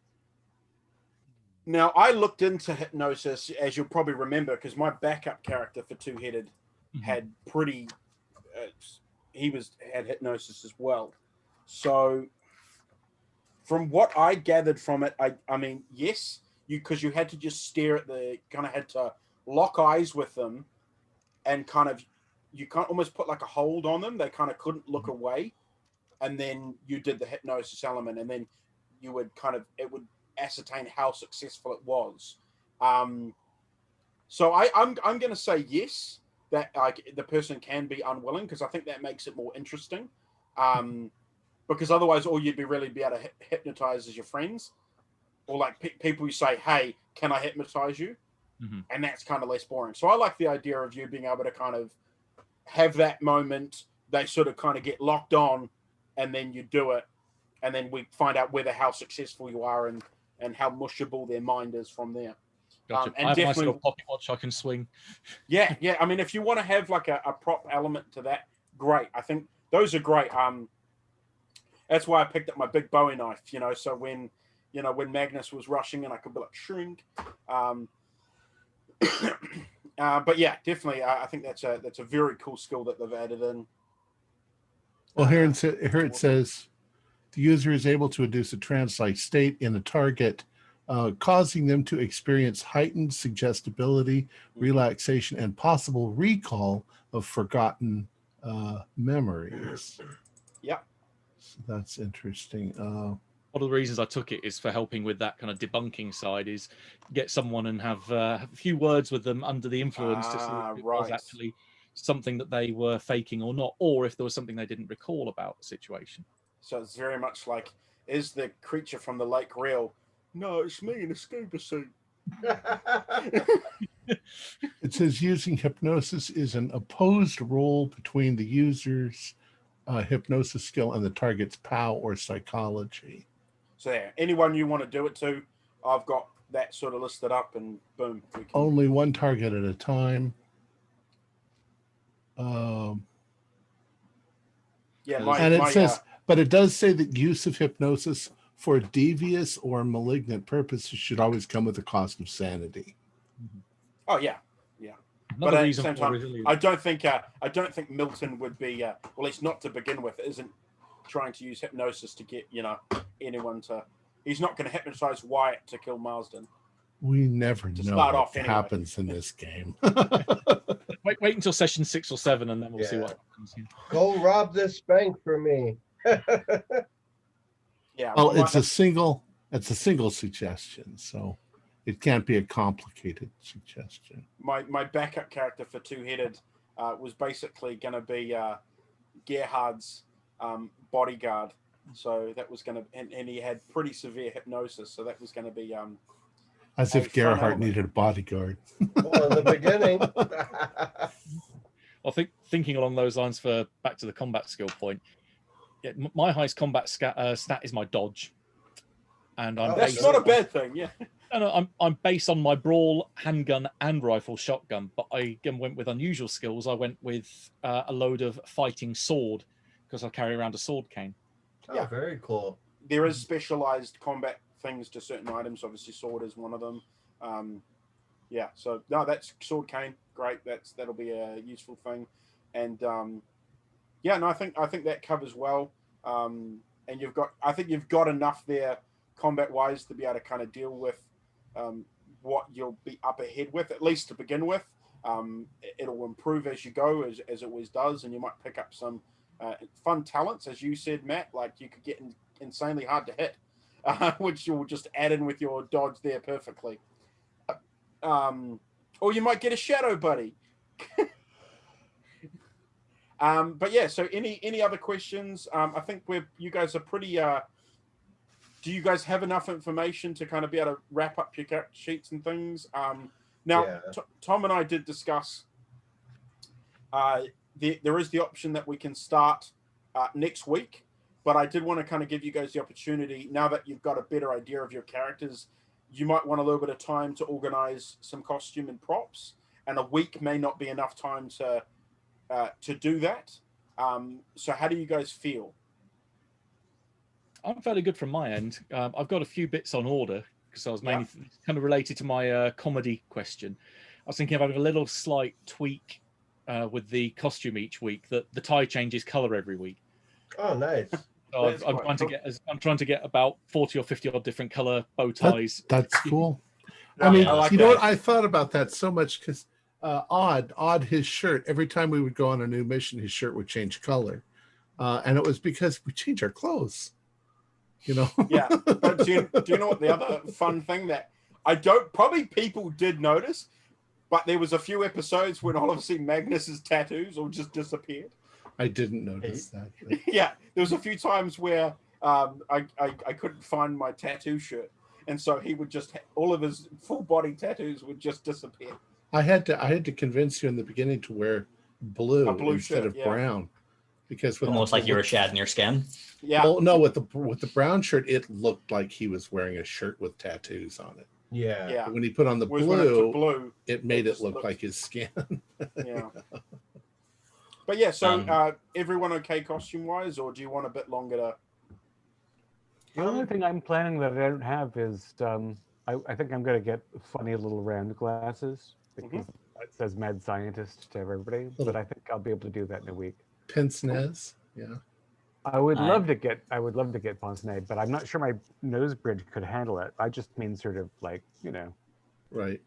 Now, I looked into hypnosis, as you'll probably remember, because my backup character for Two-Headed had pretty... had hypnosis as well. So, from what I gathered from it, I mean, yes, because you had to just stare at kind of had to lock eyes with them, and kind of, you can't almost put like a hold on them. They kind of couldn't look away, and then you did the hypnosis element, and then you would it would ascertain how successful it was. So I'm going to say yes, that like the person can be unwilling, because I think that makes it more interesting. Because otherwise all you'd really be able to hypnotize is your friends, or like people who say, hey, can I hypnotize you? And that's kind of less boring. So I like the idea of you being able to kind of have that moment, they sort of kind of get locked on, and then you do it, and then we find out how successful you are and how mushable their mind is from there. Gotcha. And I have a nice definitely, little pocket watch I can swing. Yeah. I mean, if you want to have like a prop element to that, great. I think those are great. That's why I picked up my big Bowie knife. So when Magnus was rushing, and I could be like shrink. But yeah, definitely, I think that's a very cool skill that they've added in. Well, here it says the user is able to induce a trance-like state in the target, causing them to experience heightened suggestibility, relaxation, and possible recall of forgotten memories. Yep. So that's interesting. One of the reasons I took it is for helping with that kind of debunking side, is get someone and have a few words with them under the influence to see if it was actually something that they were faking or not, or if there was something they didn't recall about the situation. So it's very much like, is the creature from the lake real? No, it's me in a scuba suit. It says using hypnosis is an opposed role between the user's hypnosis skill and the target's POW or psychology. So yeah, anyone you want to do it to, I've got that sort of listed up, and boom. Only one target at a time. But it does say that use of hypnosis for devious or malignant purposes should always come with a cost of sanity. Oh yeah. But at the same time, I don't think Milton would be, well, at least not to begin with, isn't trying to use hypnosis to get anyone to. He's not going to hypnotize Wyatt to kill Marsden. We never know what happens in this game. Wait until session 6 or 7, and then we'll see what happens. Go rob this bank for me. Yeah. Well, it's a single suggestion, so it can't be a complicated suggestion. My backup character for Two-Headed was basically going to be Gerhard's bodyguard. So that was going to, and he had pretty severe hypnosis. So that was going to be As a if fun Gerhardt element. needed a bodyguard. Well, in the beginning. I think thinking along those lines for back to the combat skill point. Yeah, my highest combat stat is my dodge, and I'm That's based not a on- bad thing. Yeah. No, I'm based on my brawl, handgun, and rifle shotgun. But I again went with unusual skills. I went with a load of fighting sword because I carry around a sword cane. Oh, Yeah. very cool. There is specialized combat things to certain items. Obviously, sword is one of them. Yeah. So no, that's sword cane. Great. That'll be a useful thing. And yeah, no, I think that covers well. And I think you've got enough there combat wise to be able to kind of deal with what you'll be up ahead with, at least to begin with. It'll improve as you go, as it always does, and you might pick up some fun talents, as you said, Matt. Like you could get insanely hard to hit, which you'll just add in with your dodge there perfectly. Or you might get a shadow buddy. But yeah, so any other questions? I think you guys are pretty. Do you guys have enough information to kind of be able to wrap up your character sheets and things? Now, Yeah. Tom and I did discuss. There is the option that we can start next week, but I did want to kind of give you guys the opportunity, now that you've got a better idea of your characters, you might want a little bit of time to organize some costume and props, and a week may not be enough time to do that. So how do you guys feel? I'm fairly good from my end. I've got a few bits on order because I was mainly kind of related to my comedy question. I was thinking of having a little slight tweak with the costume each week, that the tie changes color every week. Oh, nice. So That's I'm quite trying to get about 40 or 50 odd different color bow ties. That's cool. No, I mean, I like you know that. what? I thought about that so much because Odd, his shirt, every time we would go on a new mission, his shirt would change color. And it was because we change our clothes, you know? Yeah. But do you know what the other fun thing that probably people did notice, but there was a few episodes when all of a sudden Magnus's tattoos all just disappeared. I didn't notice that. But Yeah. There was a few times where I couldn't find my tattoo shirt. And so he would just, all of his full body tattoos would just disappear. I had to convince you in the beginning to wear blue, A blue instead shirt, of yeah. brown, because with Almost like you were shedding your skin. Yeah. Well, no, with the brown shirt, it looked like he was wearing a shirt with tattoos on it. Yeah. Yeah. But when he put on the Whereas when it took blue, blue, it made it it just look looked- like his skin. yeah. But yeah, so everyone okay costume wise, or do you want a bit longer to? The only thing I'm planning that I don't have is I think I'm going to get funny little round glasses because it says mad scientist to everybody. But I think I'll be able to do that in a week. Pince nez, yeah. I would Aye. love to get pince nez, but I'm not sure my nose bridge could handle it. I just mean sort of like, you know. Right.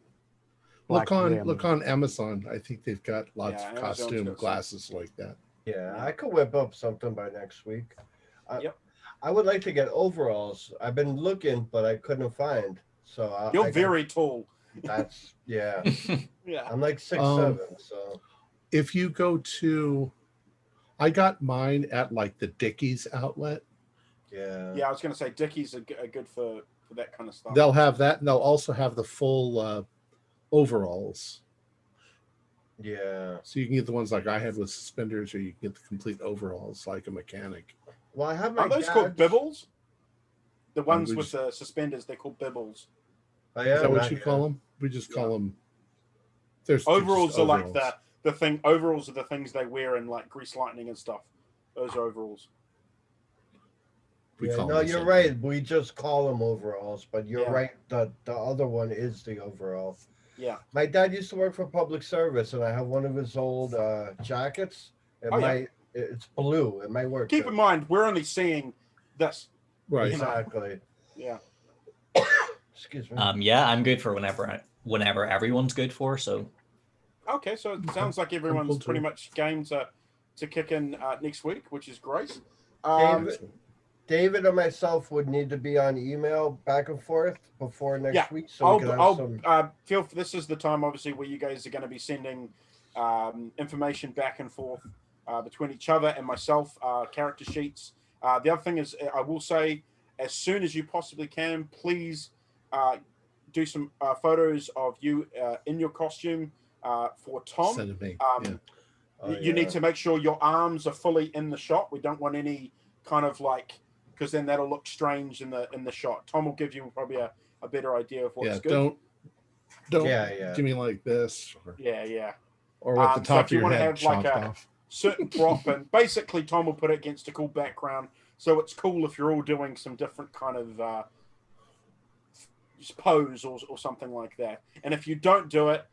Black Look rim. on Amazon. I think they've got lots Yeah, of Amazon's costume got some. glasses like that. Yeah, I could whip up something by next week. Yep. I would like to get overalls. I've been looking, but I couldn't find. So You're very tall. That's yeah. Yeah. I'm like 6'7", so If you go to, I got mine at like the Dickies outlet. yeah. Yeah, I was going to say Dickies are good for that kind of stuff. They'll have that, and they'll also have the full overalls. Yeah. So you can get the ones like I had with suspenders, or you can get the complete overalls like a mechanic. Well, I have my Are those called dad's- bibbles? The ones we with the suspenders, they're called bibbles. Oh, yeah, Is that what not you yet. call them? We just Yeah. call them. There's Overalls just are like overalls. the thing. Overalls are the things they wear in like Grease Lightning and stuff. Those are overalls. We Yeah, call no, them the you're same right. thing. We just call them overalls, but you're Yeah. right. The other one is the overall. Yeah. My dad used to work for public service, and I have one of his old jackets. It's blue. It might work. Keep too. in mind, we're only seeing this. Right. you know. Exactly. Yeah. Excuse me. Yeah, I'm good for whenever everyone's good for. So Okay, so it sounds like everyone's cool too. pretty much game to kick in next week, which is great. David and myself would need to be on email back and forth before next Yeah, week, so we can have some. This is the time, obviously, where you guys are going to be sending information back and forth between each other and myself, character sheets. The other thing is, I will say, as soon as you possibly can, please do some photos of you in your costume for Tom. Send it me. You need to make sure your arms are fully in the shot. We don't want any kind of like, because then that'll look strange in the shot. Tom will give you probably a better idea of what's good. Don't give me like this. Or, or with the top of your head chopped off. Certain prop, and basically Tom will put it against a cool background, so it's cool if you're all doing some different kind of pose or something like that. And if you don't do it,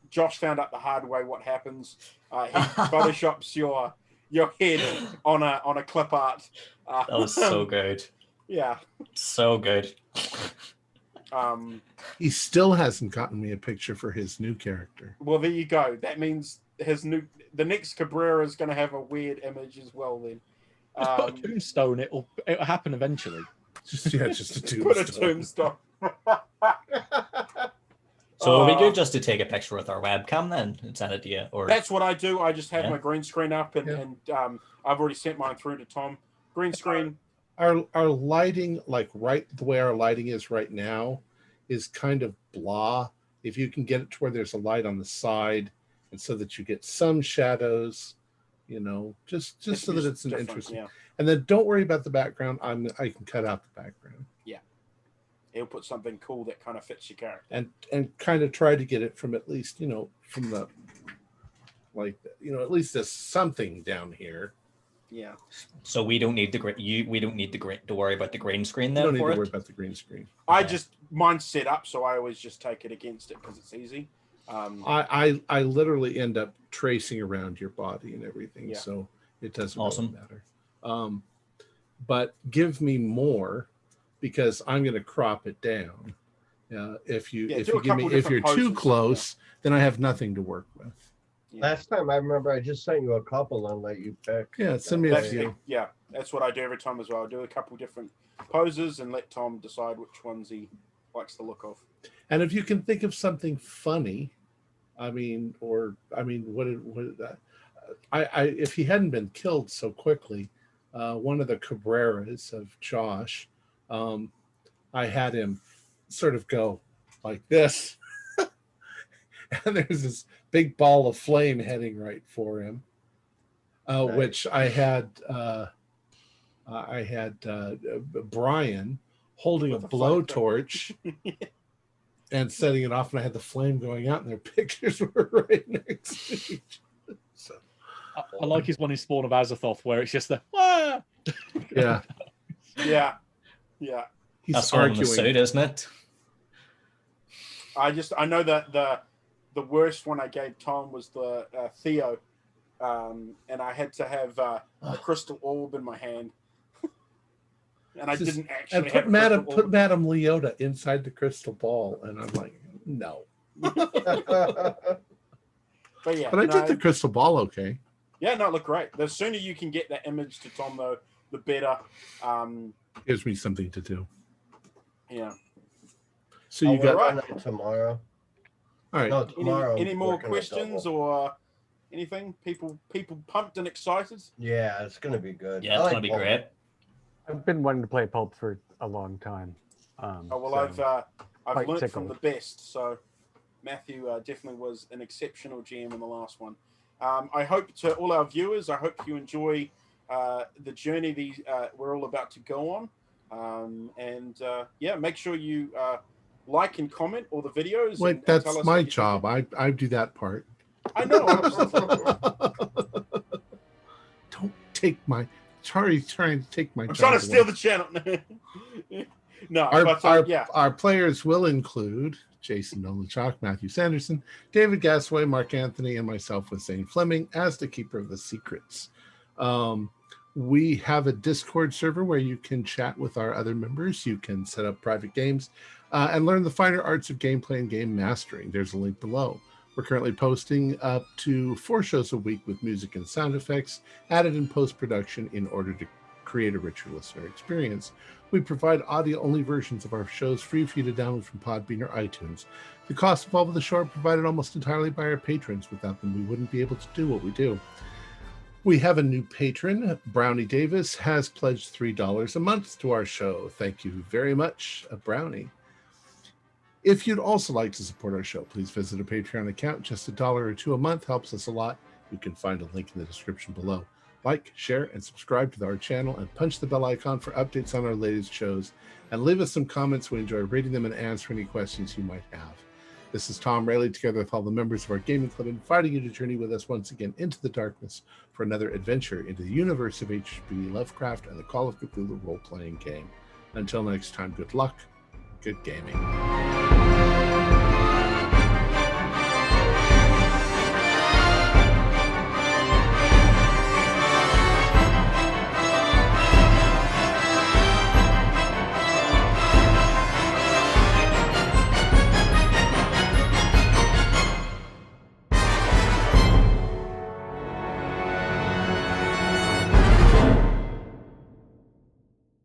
Josh found out the hard way what happens. He photoshops your head on a clip art. That was so good. Yeah, so good. He still hasn't gotten me a picture for his new character. Well, there you go. That means the next Cabrera is going to have a weird image as well. Then just put a tombstone. It'll happen eventually. Just a tombstone. Put a tombstone. So it'll be good just to take a picture with our webcam then and send it to you. Or that's what I do. I just have my green screen up, and I've already sent mine through to Tom. Green screen. Our lighting, like right the way our lighting is right now, is kind of blah. If you can get it to where there's a light on the side, and so that you get some shadows, just so that it's an interesting. Yeah. And then don't worry about the background. I can cut out the background. Yeah, he'll put something cool that kind of fits your character. And kind of try to get it from at least from the at least there's something down here. Yeah. So we don't need we don't need to worry about the green screen then. You don't need to worry about the green screen. Mine's set up, so I always just take it against it because it's easy. I literally end up tracing around your body and everything, so it doesn't really matter. But give me more, because I'm going to crop it down. If you're too close, then I have nothing to work with. Yeah. Last time I remember, I just sent you a couple and let you pick. Yeah, send me a few. Yeah, that's what I do every time as well. I do a couple different poses and let Tom decide which ones he likes the look of. And if you can think of something funny, if he hadn't been killed so quickly, one of the Cabreras of Josh, I had him sort of go like this, and there's this big ball of flame heading right for him, nice. Which I had Brian holding a blowtorch and setting it off, and I had the flame going out, and their pictures were right next to each other. So, I like his one in Spawn of Azathoth, where it's just the yeah. He's that's arguing. The suit, isn't it? I know that the worst one I gave Tom was the Theo, and I had to have a crystal orb in my hand, and I didn't actually put Madame Leota inside the crystal ball, and I'm like, no. But I did the crystal ball okay. Yeah, no, it looked great. The sooner you can get that image to Tom, though, the better. Gives me something to do. Yeah. So you got right tomorrow. All right. No, tomorrow. Any more questions or anything? People pumped and excited? Yeah, it's gonna be good. Yeah, it's gonna be great. I've been wanting to play Pulp for a long time. I've learned from the best. So Matthew definitely was an exceptional GM in the last one. I hope to all our viewers, I hope you enjoy the journey we're all about to go on. Make sure you like and comment all the videos. Wait, that's my job. I do that part. I know. Don't take my... Charlie's trying to take my job. I'm trying to steal the channel. No, our players will include Jason Nolachok, Matthew Sanderson, David Gasway, Mark Anthony, and myself with Zane Fleming as the Keeper of the Secrets. We have a Discord server where you can chat with our other members. You can set up private games and learn the finer arts of gameplay and game mastering. There's a link below. We're currently posting up to 4 shows a week with music and sound effects added in post-production in order to create a richer listener experience. We provide audio-only versions of our shows free for you to download from Podbean or iTunes. The costs involved with the show are provided almost entirely by our patrons. Without them, we wouldn't be able to do what we do. We have a new patron. Brownie Davis has pledged $3 a month to our show. Thank you very much, Brownie. If you'd also like to support our show, please visit our Patreon account. Just $1 or $2 a month helps us a lot. You can find a link in the description below. Like, share, and subscribe to our channel, and punch the bell icon for updates on our latest shows. And leave us some comments. We enjoy reading them and answering any questions you might have. This is Tom Rayleigh, together with all the members of our gaming club, inviting you to journey with us once again into the darkness for another adventure into the universe of H.P. Lovecraft and the Call of Cthulhu role-playing game. Until next time, good luck, good gaming.